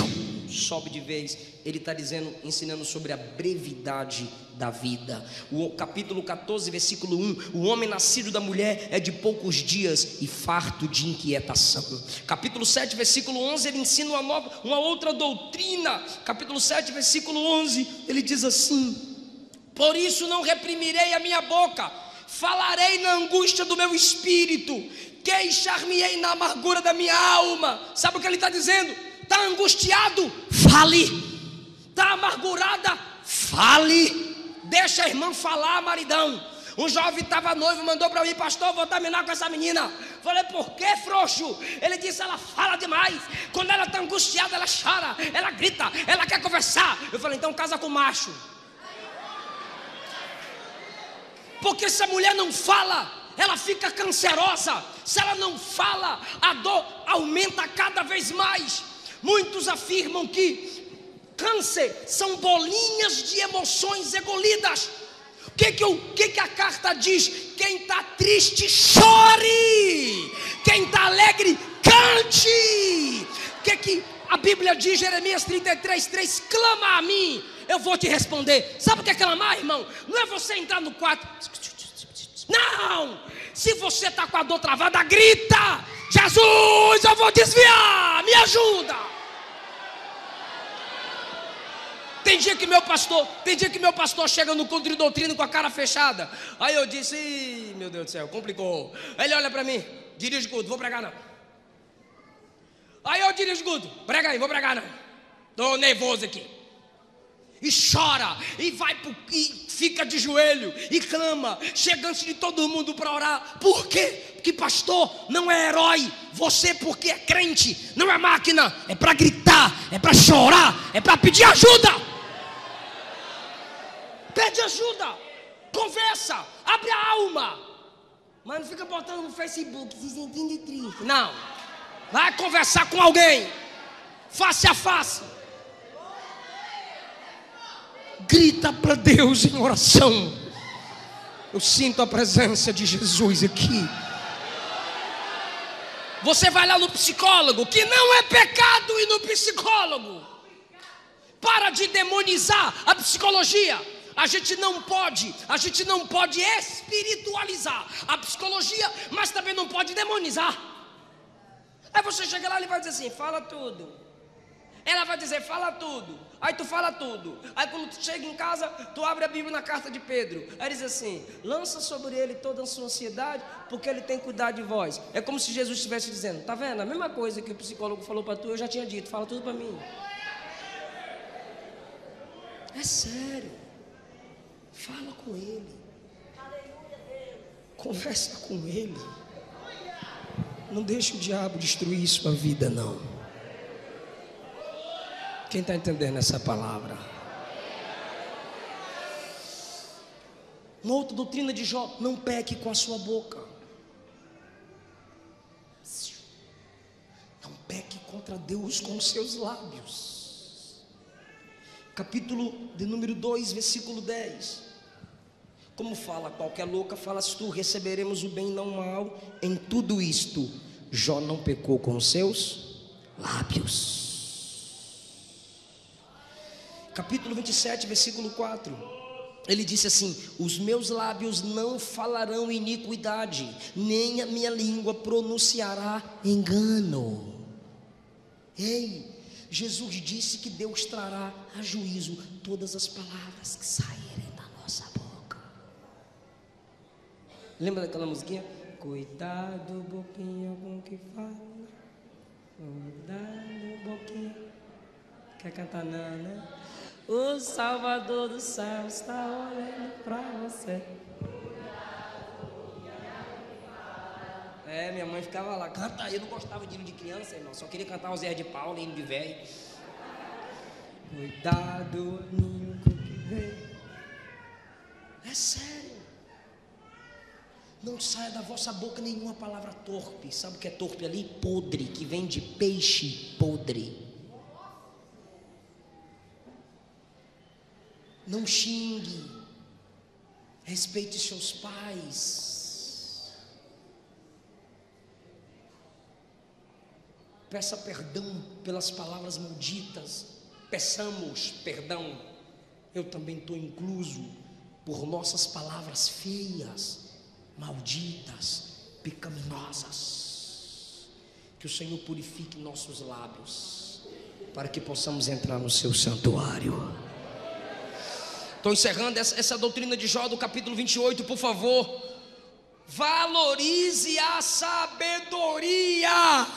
sobe de vez. Ele está dizendo, ensinando sobre a brevidade da vida. O capítulo 14, versículo 1: o homem nascido da mulher é de poucos dias e farto de inquietação. Capítulo 7, versículo 11, ele ensina uma outra doutrina. Capítulo 7, versículo 11, ele diz assim: por isso não reprimirei a minha boca, falarei na angústia do meu espírito, queixar-me-ei na amargura da minha alma. Sabe o que ele está dizendo? Está angustiado? Fale. Está amargurada? Fale. Deixa a irmã falar, maridão. Um jovem estava noivo, mandou para mim: pastor, vou terminar com essa menina. Falei: por que, frouxo? Ele disse: ela fala demais. Quando ela está angustiada, ela chora, ela grita, ela quer conversar. Eu falei: então casa com macho. Porque se a mulher não fala, ela fica cancerosa. Se ela não fala, a dor aumenta cada vez mais. Muitos afirmam que câncer são bolinhas de emoções engolidas. O que a carta diz? Quem está triste, chore. Quem está alegre, cante. O que a Bíblia diz? Jeremias 33:3: clama a mim, eu vou te responder. Sabe o que é clamar, irmão? Não é você entrar no quarto. Não! Se você está com a dor travada, grita: Jesus, eu vou desviar, me ajuda. Tem dia que meu pastor chega no culto de doutrina com a cara fechada. Aí eu disse: ih, meu Deus do céu, complicou. Aí ele olha para mim: dirige o culto, vou pregar não. Aí eu dirijo o culto: prega aí, vou pregar não. Estou nervoso aqui. E chora, e e fica de joelho, e clama, chega antes de todo mundo para orar. Por quê? Porque pastor não é herói. Você, porque é crente, não é máquina. É para gritar, é para chorar, é para pedir ajuda. Pede ajuda, conversa, abre a alma. Mas não fica botando no Facebook se sentindo triste. Não, vai conversar com alguém, face a face. Grita para Deus em oração. Eu sinto a presença de Jesus aqui. Você vai lá no psicólogo, que não é pecado ir no psicólogo. Para de demonizar a psicologia. A gente não pode espiritualizar a psicologia, mas também não pode demonizar. Aí você chega lá e ele vai dizer assim: fala tudo. Ela vai dizer: fala tudo. Aí tu fala tudo. Aí quando tu chega em casa, tu abre a Bíblia na carta de Pedro. Aí diz assim: lança sobre ele toda a sua ansiedade, porque ele tem cuidado de vós. É como se Jesus estivesse dizendo: tá vendo? A mesma coisa que o psicólogo falou para tu, eu já tinha dito. Fala tudo para mim. É sério. Fala com ele. Conversa com ele. Não deixe o diabo destruir sua vida, não. Quem está entendendo essa palavra? Uma outra doutrina de Jó: não peque com a sua boca. Não peque contra Deus com os seus lábios. Capítulo de número 2, versículo 10. Como fala qualquer louca, falas tu: receberemos o bem, não o mal. Em tudo isto, Jó não pecou com os seus lábios. Capítulo 27, versículo 4. Ele disse assim: os meus lábios não falarão iniquidade, nem a minha língua pronunciará engano. Ei, Jesus disse que Deus trará a juízo todas as palavras que saírem da nossa boca. Lembra daquela musiquinha? Cuidado, boquinha, com o que fala. Cuidado, boquinha. Quer cantar não, né? O Salvador do céu está olhando para você. Minha mãe ficava lá: canta aí. Eu não gostava de hino de criança, irmão. Só queria cantar o Zé de Paulo, hino de velho. Cuidado, ninho com que vem. É sério. Não saia da vossa boca nenhuma palavra torpe. Sabe o que é torpe ali? Podre, que vem de peixe podre. Não xingue. Respeite seus pais. Peça perdão pelas palavras malditas. peçamos perdão. Eu também estou incluso por nossas palavras feias, malditas, pecaminosas. Que o Senhor purifique nossos lábios, para que possamos entrar no seu santuário. Estou encerrando essa doutrina de Jó do capítulo 28, por favor. Valorize a sabedoria.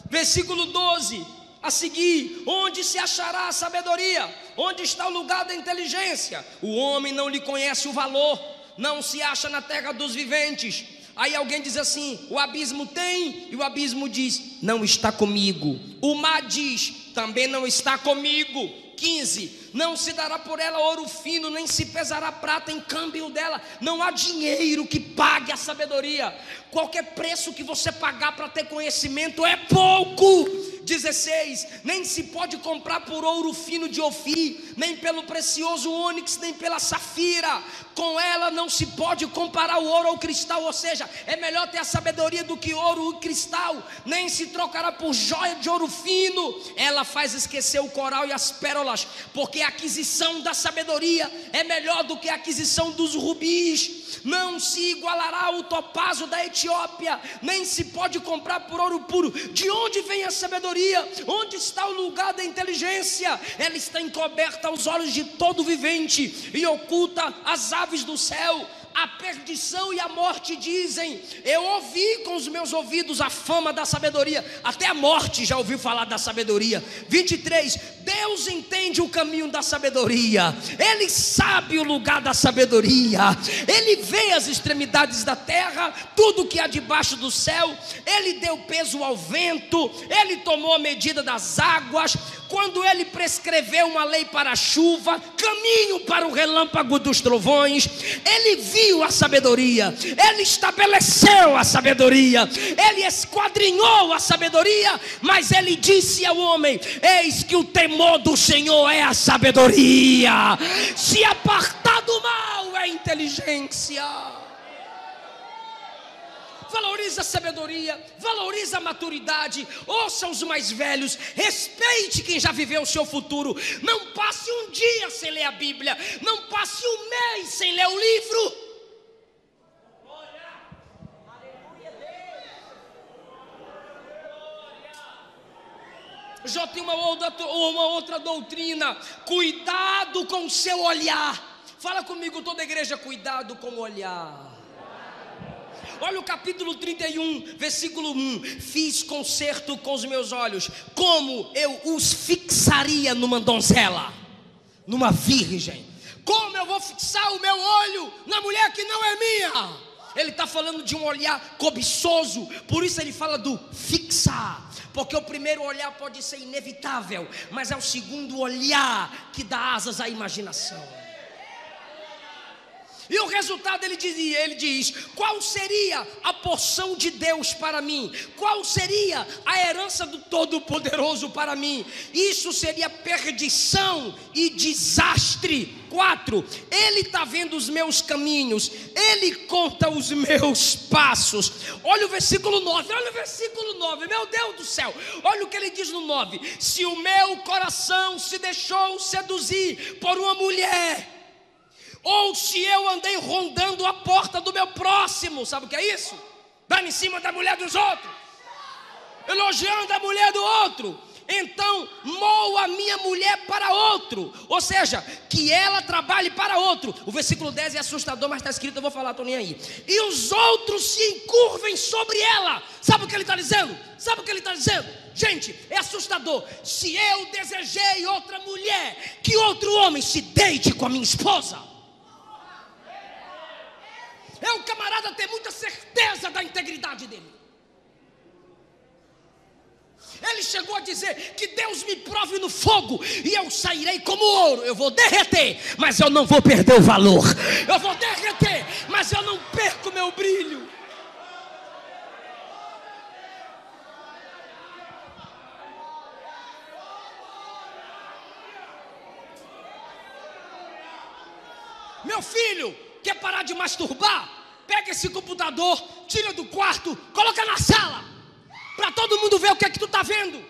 Versículo 12, a seguir: onde se achará a sabedoria? Onde está o lugar da inteligência? O homem não lhe conhece o valor, não se acha na terra dos viventes. Aí alguém diz assim: o abismo tem, e o abismo diz: não está comigo. O mar diz: também não está comigo. 15, não se dará por ela ouro fino, nem se pesará prata em câmbio dela. Não há dinheiro que pague a sabedoria. Qualquer preço que você pagar para ter conhecimento é pouco. 16, nem se pode comprar por ouro fino de Ofir, nem pelo precioso ônix, nem pela safira. Com ela não se pode comparar o ouro ao cristal. Ou seja, é melhor ter a sabedoria do que ouro e cristal. Nem se trocará por joia de ouro fino. Ela faz esquecer o coral e as pérolas, porque a aquisição da sabedoria é melhor do que a aquisição dos rubis. Não se igualará o topázio da Etiópia, nem se pode comprar por ouro puro. De onde vem a sabedoria? Onde está o lugar da inteligência? Ela está encoberta aos olhos de todo vivente e oculta as aves do céu. A perdição e a morte dizem: eu ouvi com os meus ouvidos a fama da sabedoria. Até a morte já ouviu falar da sabedoria. 23, Deus entende o caminho da sabedoria. Ele sabe o lugar da sabedoria. Ele vê as extremidades da terra, tudo que há debaixo do céu. Ele deu peso ao vento, ele tomou a medida das águas. Quando ele prescreveu uma lei para a chuva, caminho para o relâmpago dos trovões, ele viu a sabedoria, ele estabeleceu a sabedoria, ele esquadrinhou a sabedoria. Mas ele disse ao homem: eis que o temor do Senhor é a sabedoria, se apartar do mal é inteligência. Valoriza a sabedoria, valoriza a maturidade. Ouça os mais velhos, respeite quem já viveu o seu futuro. Não passe um dia sem ler a Bíblia, não passe um mês sem ler o livro. Já tem uma outra doutrina: cuidado com o seu olhar. Fala comigo, toda a igreja: cuidado com o olhar. Olha o capítulo 31, versículo 1: fiz concerto com os meus olhos, como eu os fixaria numa donzela, numa virgem. Como eu vou fixar o meu olho na mulher que não é minha? Ele está falando de um olhar cobiçoso, por isso ele fala do fixar. Porque o primeiro olhar pode ser inevitável, mas é o segundo olhar que dá asas à imaginação. E o resultado ele diz: qual seria a porção de Deus para mim? Qual seria a herança do Todo-Poderoso para mim? Isso seria perdição e desastre. 4, ele está vendo os meus caminhos, ele conta os meus passos. Olha o versículo 9, meu Deus do céu. Olha o que ele diz no 9: se o meu coração se deixou seduzir por uma mulher, ou se eu andei rondando a porta do meu próximo. Sabe o que é isso? Dando em cima da mulher dos outros, elogiando a mulher do outro. Então moo a minha mulher para outro, ou seja, que ela trabalhe para outro. O versículo 10 é assustador, mas está escrito, eu vou falar, estou nem aí. E os outros se encurvem sobre ela. Sabe o que ele está dizendo? Gente, é assustador. Se eu desejei outra mulher, que outro homem se deite com a minha esposa. É o camarada ter muita certeza da integridade dele. Ele chegou a dizer que Deus me prove no fogo e eu sairei como ouro. Eu vou derreter, mas eu não vou perder o valor. Eu vou derreter, mas eu não perco meu brilho. Meu filho, quer parar de masturbar? Pega esse computador, tira do quarto, coloca na sala, para todo mundo ver o que é que tu está vendo.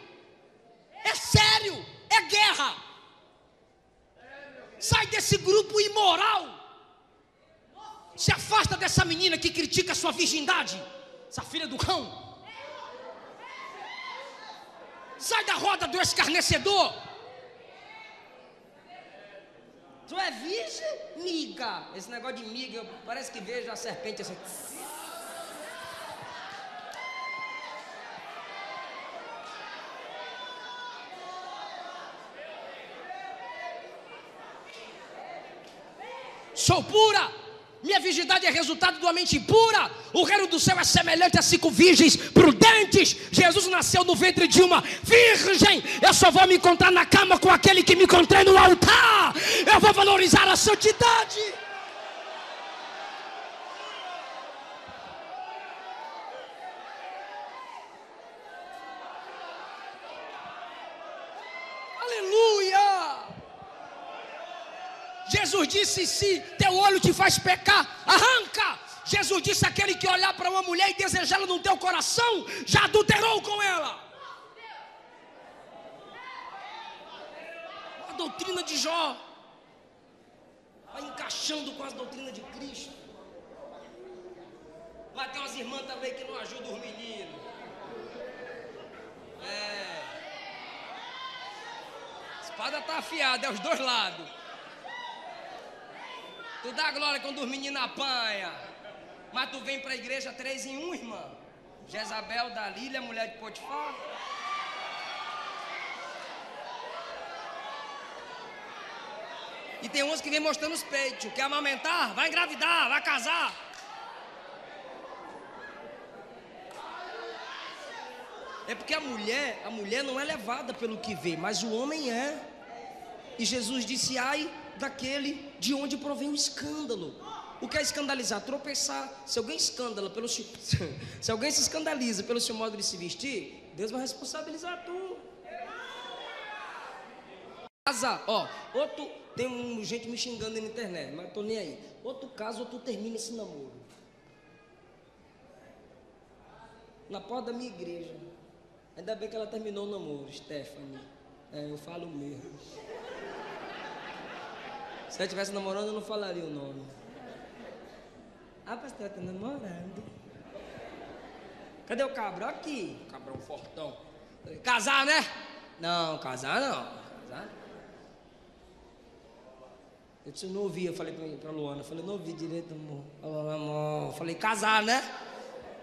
É sério. é guerra. Sai desse grupo imoral. Se afasta dessa menina que critica a sua virgindade, essa filha do cão. Sai da roda do escarnecedor. Tu é virgem, miga. Esse negócio de miga, parece que vejo a serpente assim. Sou pura. Minha virgindade é resultado de uma mente pura. O reino do céu é semelhante a 5 virgens prudentes. Jesus nasceu no ventre de uma virgem. Eu só vou me encontrar na cama com aquele que me encontrei no altar. Eu vou valorizar a santidade. Aleluia. Jesus disse: se teu olho te faz pecar, arranca. Jesus disse: aquele que olhar para uma mulher e desejá-la no teu coração, já adulterou com ela. A doutrina de Jó vai encaixando com as doutrinas de Cristo. Mas tem umas irmãs também que não ajudam os meninos. A espada está afiada, é os dois lados. Tu dá glória quando os meninos apanham. Mas tu vem para a igreja 3 em 1, irmã. Jezabel, Dalília, mulher de Potifar. E tem uns que vem mostrando os peitos. Quer amamentar? Vai engravidar, vai casar. É porque a mulher não é levada pelo que vê, mas o homem é. E Jesus disse: ai daquele de onde provém o escândalo. O que é escandalizar? Tropeçar. Se alguém se escandaliza pelo seu modo de se vestir, Deus vai responsabilizar tu. Casa, outro, tem gente me xingando na internet, mas eu tô nem aí. Outro caso, tu termina esse namoro na porta da minha igreja. Ainda bem que ela terminou o namoro, Stephanie. Eu falo mesmo. Se eu estivesse namorando, eu não falaria o nome. Ah, pastor, eu tô namorando. Cadê o cabra? Aqui. Cabrão fortão. Casar, né? Não, casar não. Casar. Eu disse: eu não ouvi. Eu falei pra Luana. Eu falei: não ouvi direito, amor. Amor. Eu falei: casar, né?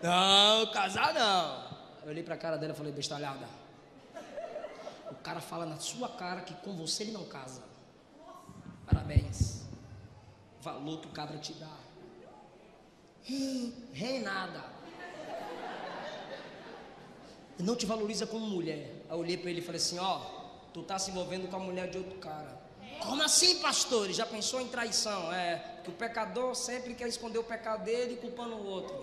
Não, casar não. Eu olhei pra cara dela e falei: bestalhada. O cara fala na sua cara que com você ele não casa. Parabéns. Valor que o cabra te dá. Nada. E não te valoriza como mulher. Aí eu olhei para ele e falei assim: tu tá se envolvendo com a mulher de outro cara. Como assim, pastor? Ele já pensou em traição? Que o pecador sempre quer esconder o pecado dele culpando o outro.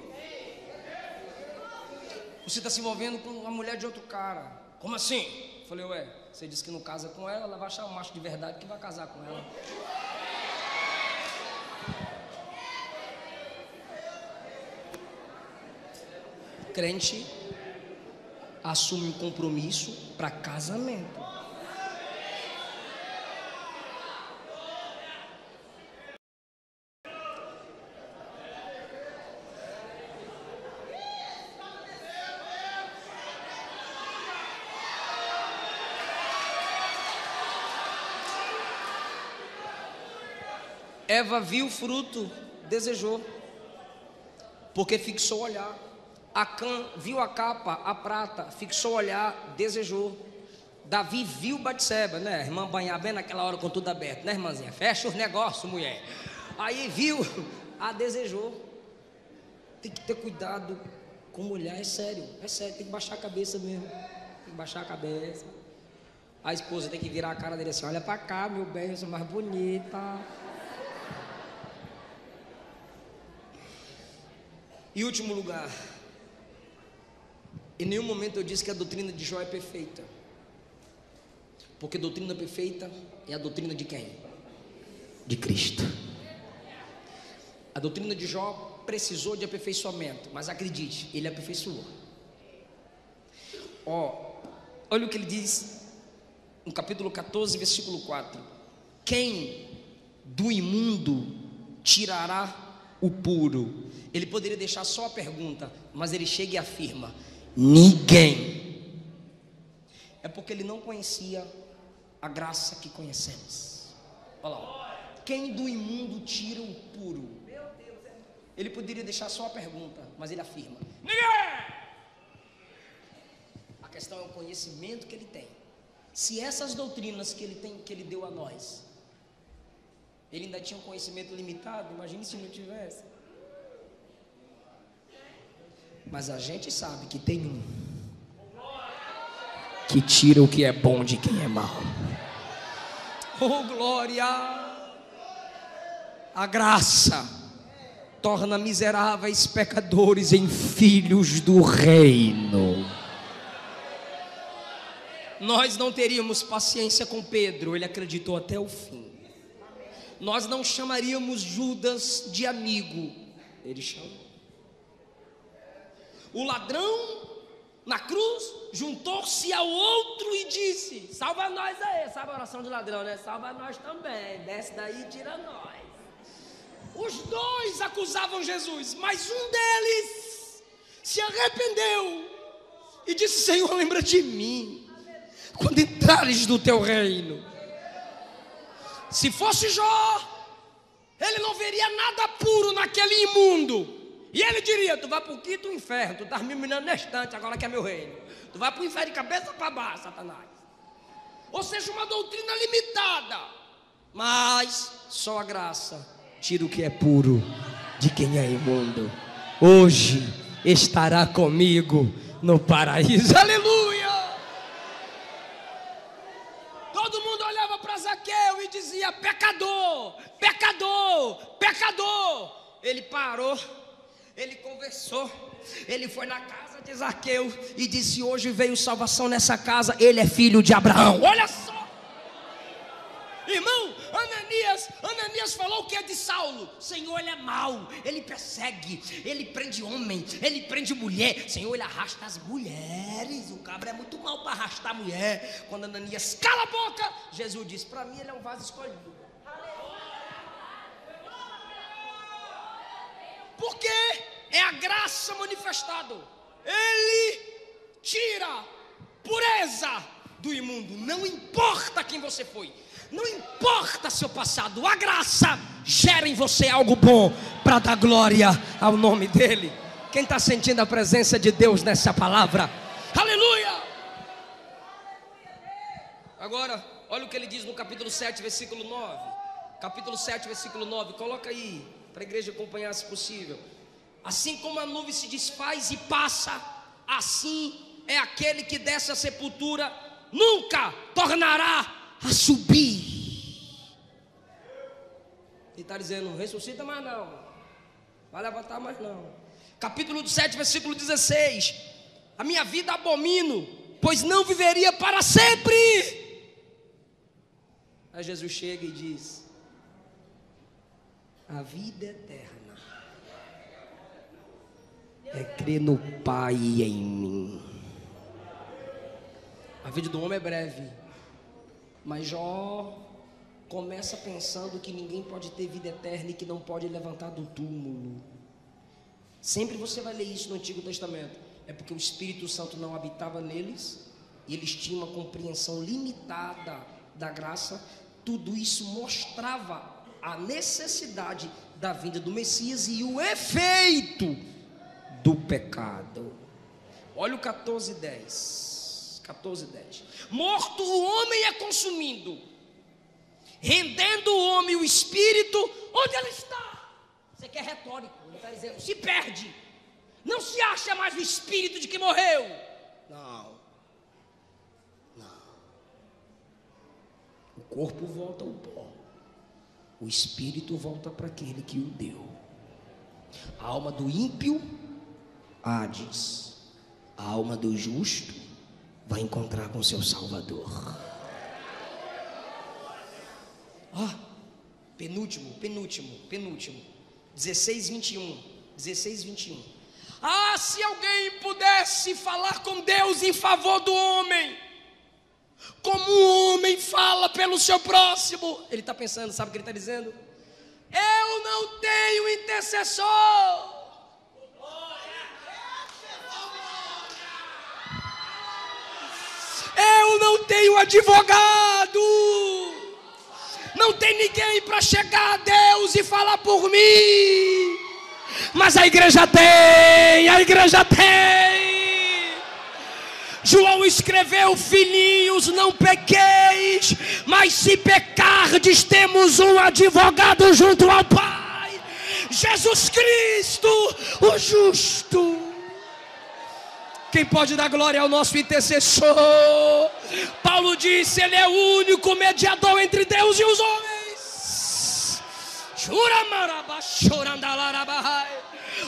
Você está se envolvendo com a mulher de outro cara. Como assim? Eu falei: você disse que não casa com ela, ela vai achar um macho de verdade que vai casar com ela. Crente assume um compromisso para casamento. Eva viu o fruto, desejou, porque fixou o olhar. Acã viu a capa, a prata, fixou o olhar, desejou. Davi viu Batseba, né? A irmã banhar bem naquela hora com tudo aberto, né, irmãzinha? Fecha os negócios, mulher. Aí viu, desejou. Tem que ter cuidado com mulher, é sério, tem que baixar a cabeça mesmo. Tem que baixar a cabeça. A esposa tem que virar a cara dele assim: olha pra cá, meu bem, eu sou mais bonita. E último lugar, em nenhum momento eu disse que a doutrina de Jó é perfeita, porque doutrina perfeita é a doutrina de quem? De Cristo. A doutrina de Jó precisou de aperfeiçoamento, mas acredite, ele aperfeiçoou. Olha o que ele diz no capítulo 14, versículo 4: quem do imundo tirará o puro? Ele poderia deixar só a pergunta, mas ele chega e afirma: ninguém. É porque ele não conhecia a graça que conhecemos. Olha lá, quem do imundo tira o puro? Ele poderia deixar só a pergunta, mas ele afirma: ninguém. A questão é o conhecimento que ele tem. Se essas doutrinas que ele tem, que ele deu a nós, ele ainda tinha um conhecimento limitado, imagine se não tivesse. Mas a gente sabe que tem um que tira o que é bom de quem é mau. Oh, glória! A graça torna miseráveis pecadores em filhos do reino. Nós não teríamos paciência com Pedro, ele acreditou até o fim. Nós não chamaríamos Judas de amigo, ele chamou. O ladrão na cruz juntou-se ao outro e disse: salva nós aí. Sabe a oração de ladrão, né? Salva nós também, desce daí e tira nós. Os dois acusavam Jesus, mas um deles se arrependeu e disse: Senhor, lembra de mim quando entrares no teu reino. Se fosse Jó, ele não veria nada puro naquele imundo. E ele diria: tu vai para o quinto inferno, tu estás me humilhando na estante, agora que é meu reino. Tu vai para o inferno de cabeça para baixo, Satanás. Ou seja, uma doutrina limitada. Mas só a graça tira o que é puro de quem é imundo. Hoje estará comigo no paraíso. Aleluia! Todo mundo olhava para Zaqueu e dizia: pecador, pecador, pecador. Ele parou, ele conversou, ele foi na casa de Zaqueu e disse: hoje veio salvação nessa casa, ele é filho de Abraão. Olha só, irmão, Ananias falou que é de Saulo. Senhor, ele é mau, ele persegue, ele prende homem, ele prende mulher. Senhor, ele arrasta as mulheres. O cabra é muito mau para arrastar a mulher. Quando Ananias cala a boca, Jesus disse: para mim ele é um vaso escolhido. Porque é a graça manifestada. Ele tira pureza do imundo. Não importa quem você foi, não importa seu passado, a graça gera em você algo bom para dar glória ao nome dele. Quem está sentindo a presença de Deus nessa palavra? Aleluia! Agora, olha o que ele diz no capítulo 7, versículo 9. Capítulo 7, versículo 9. Coloca aí, para a igreja acompanhar se possível. Assim como a nuvem se desfaz e passa, assim é aquele que desce à sepultura, nunca tornará a subir. Ele está dizendo: ressuscita mais não, vai levantar mais não. Capítulo 7, versículo 16. A minha vida abomino, pois não viveria para sempre. Aí Jesus chega e diz: a vida eterna é crer no Pai e em mim. A vida do homem é breve, mas Jó começa pensando que ninguém pode ter vida eterna e que não pode levantar do túmulo. Sempre você vai ler isso no Antigo Testamento. É porque o Espírito Santo não habitava neles e eles tinham uma compreensão limitada da graça. Tudo isso mostrava a necessidade da vinda do Messias e o efeito do pecado. Olha o 14:10. 14:10. Morto o homem é consumindo, rendendo o homem o espírito, onde ele está? Isso aqui é retórico, ele está dizendo: se perde, não se acha mais o espírito de que morreu. Não. O corpo volta ao pó, o espírito volta para aquele que o deu. A alma do ímpio, Hades. A alma do justo vai encontrar com seu Salvador. Penúltimo. 16:21. Ah, se alguém pudesse falar com Deus em favor do homem, Como um homem fala pelo seu próximo. Ele está pensando, sabe o que ele está dizendo? Eu não tenho intercessor. Eu não tenho advogado. Não tem ninguém para chegar a Deus e falar por mim. Mas a igreja tem, a igreja tem. João escreveu: filhinhos, não pequeis, mas se pecardes, temos um advogado junto ao Pai, Jesus Cristo, o justo. Quem pode dar glória ao nosso intercessor? Paulo disse: ele é o único mediador entre Deus e os homens.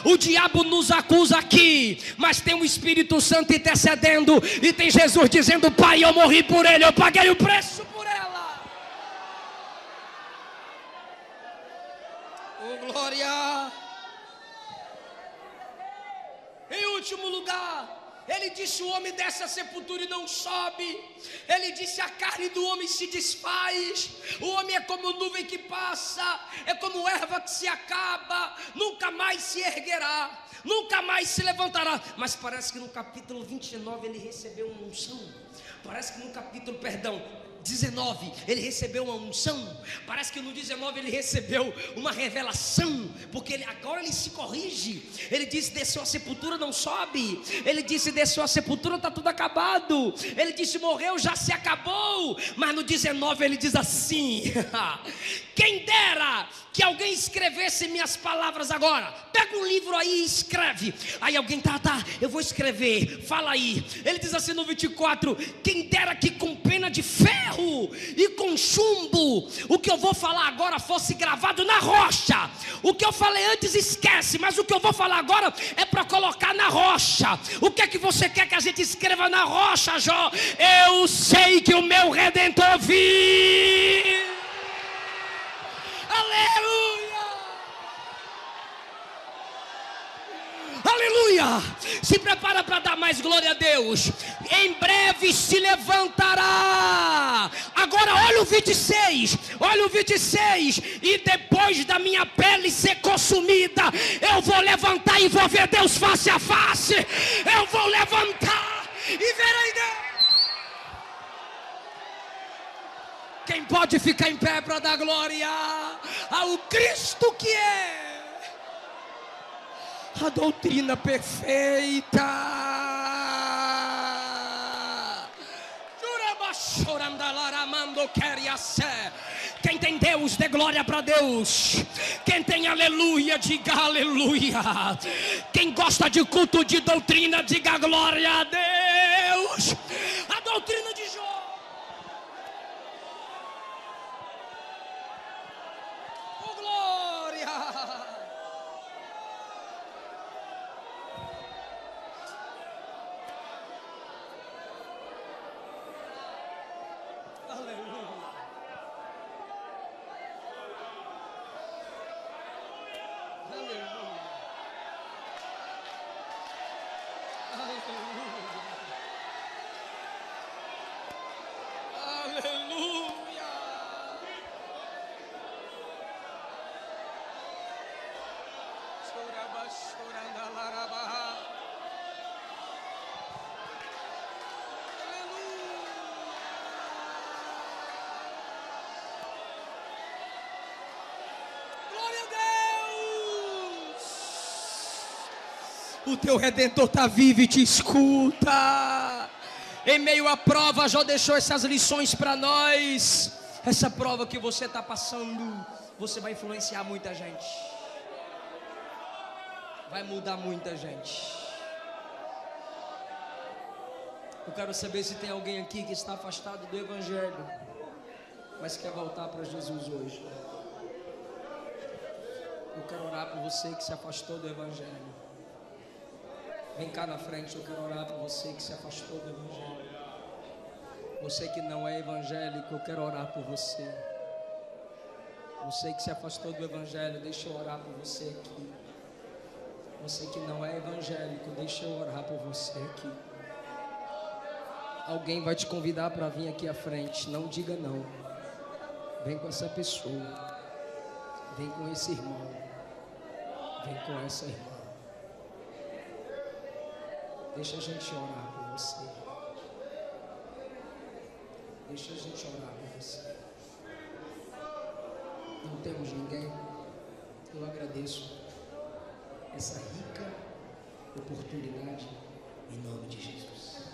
O diabo nos acusa aqui, mas tem o Espírito Santo intercedendo, e tem Jesus dizendo: Pai, eu morri por ele, eu paguei o preço por ela. Oh, glória. Em último lugar, ele disse: o homem desce à sepultura e não sobe. Ele disse: a carne do homem se desfaz. O homem é como nuvem que passa, é como erva que se acaba, nunca mais se erguerá, nunca mais se levantará. Mas parece que no capítulo 29 ele recebeu uma unção. Parece que no capítulo, 19, ele recebeu uma unção. Parece que no 19 ele recebeu uma revelação, porque agora ele se corrige. Ele disse: desceu a sepultura, não sobe. Ele disse: desceu a sepultura, está tudo acabado. Ele disse: morreu, já se acabou. Mas no 19 ele diz assim: quem dera que alguém escrevesse minhas palavras agora. Pega um livro aí e escreve. Aí alguém, tá, eu vou escrever, fala aí. Ele diz assim no 24: quem dera que com pena de ferro e com chumbo o que eu vou falar agora fosse gravado na rocha. O que eu falei antes esquece, mas o que eu vou falar agora é para colocar na rocha. O que é que você quer que a gente escreva na rocha, Jó? Eu sei que o meu Redentor vive. Aleluia! Aleluia! Se prepara para dar mais glória a Deus. Em breve se levantará. Agora olha o 26. Olha o 26. E depois da minha pele ser consumida, eu vou levantar e vou ver Deus face a face. Eu vou levantar e verei Deus. Quem pode ficar em pé para dar glória ao Cristo que é a doutrina perfeita? Quem tem Deus, dê glória para Deus. Quem tem aleluia, diga aleluia. Quem gosta de culto de doutrina, diga glória a Deus. A doutrina de Jó. O teu Redentor está vivo e te escuta. Em meio à prova, Jó deixou essas lições para nós. Essa prova que você está passando, você vai influenciar muita gente, vai mudar muita gente. Eu quero saber se tem alguém aqui que está afastado do Evangelho, mas quer voltar para Jesus hoje. Eu quero orar por você que se afastou do Evangelho. Vem cá na frente, eu quero orar por você que se afastou do Evangelho. Você que não é evangélico, eu quero orar por você. Você que se afastou do Evangelho, deixa eu orar por você aqui. Você que não é evangélico, deixa eu orar por você aqui. Alguém vai te convidar para vir aqui à frente. Não diga não. Vem com essa pessoa. Vem com esse irmão. Vem com essa irmã. Deixa a gente orar por você. Deixa a gente orar por você. Não temos ninguém. Eu agradeço essa rica oportunidade em nome de Jesus.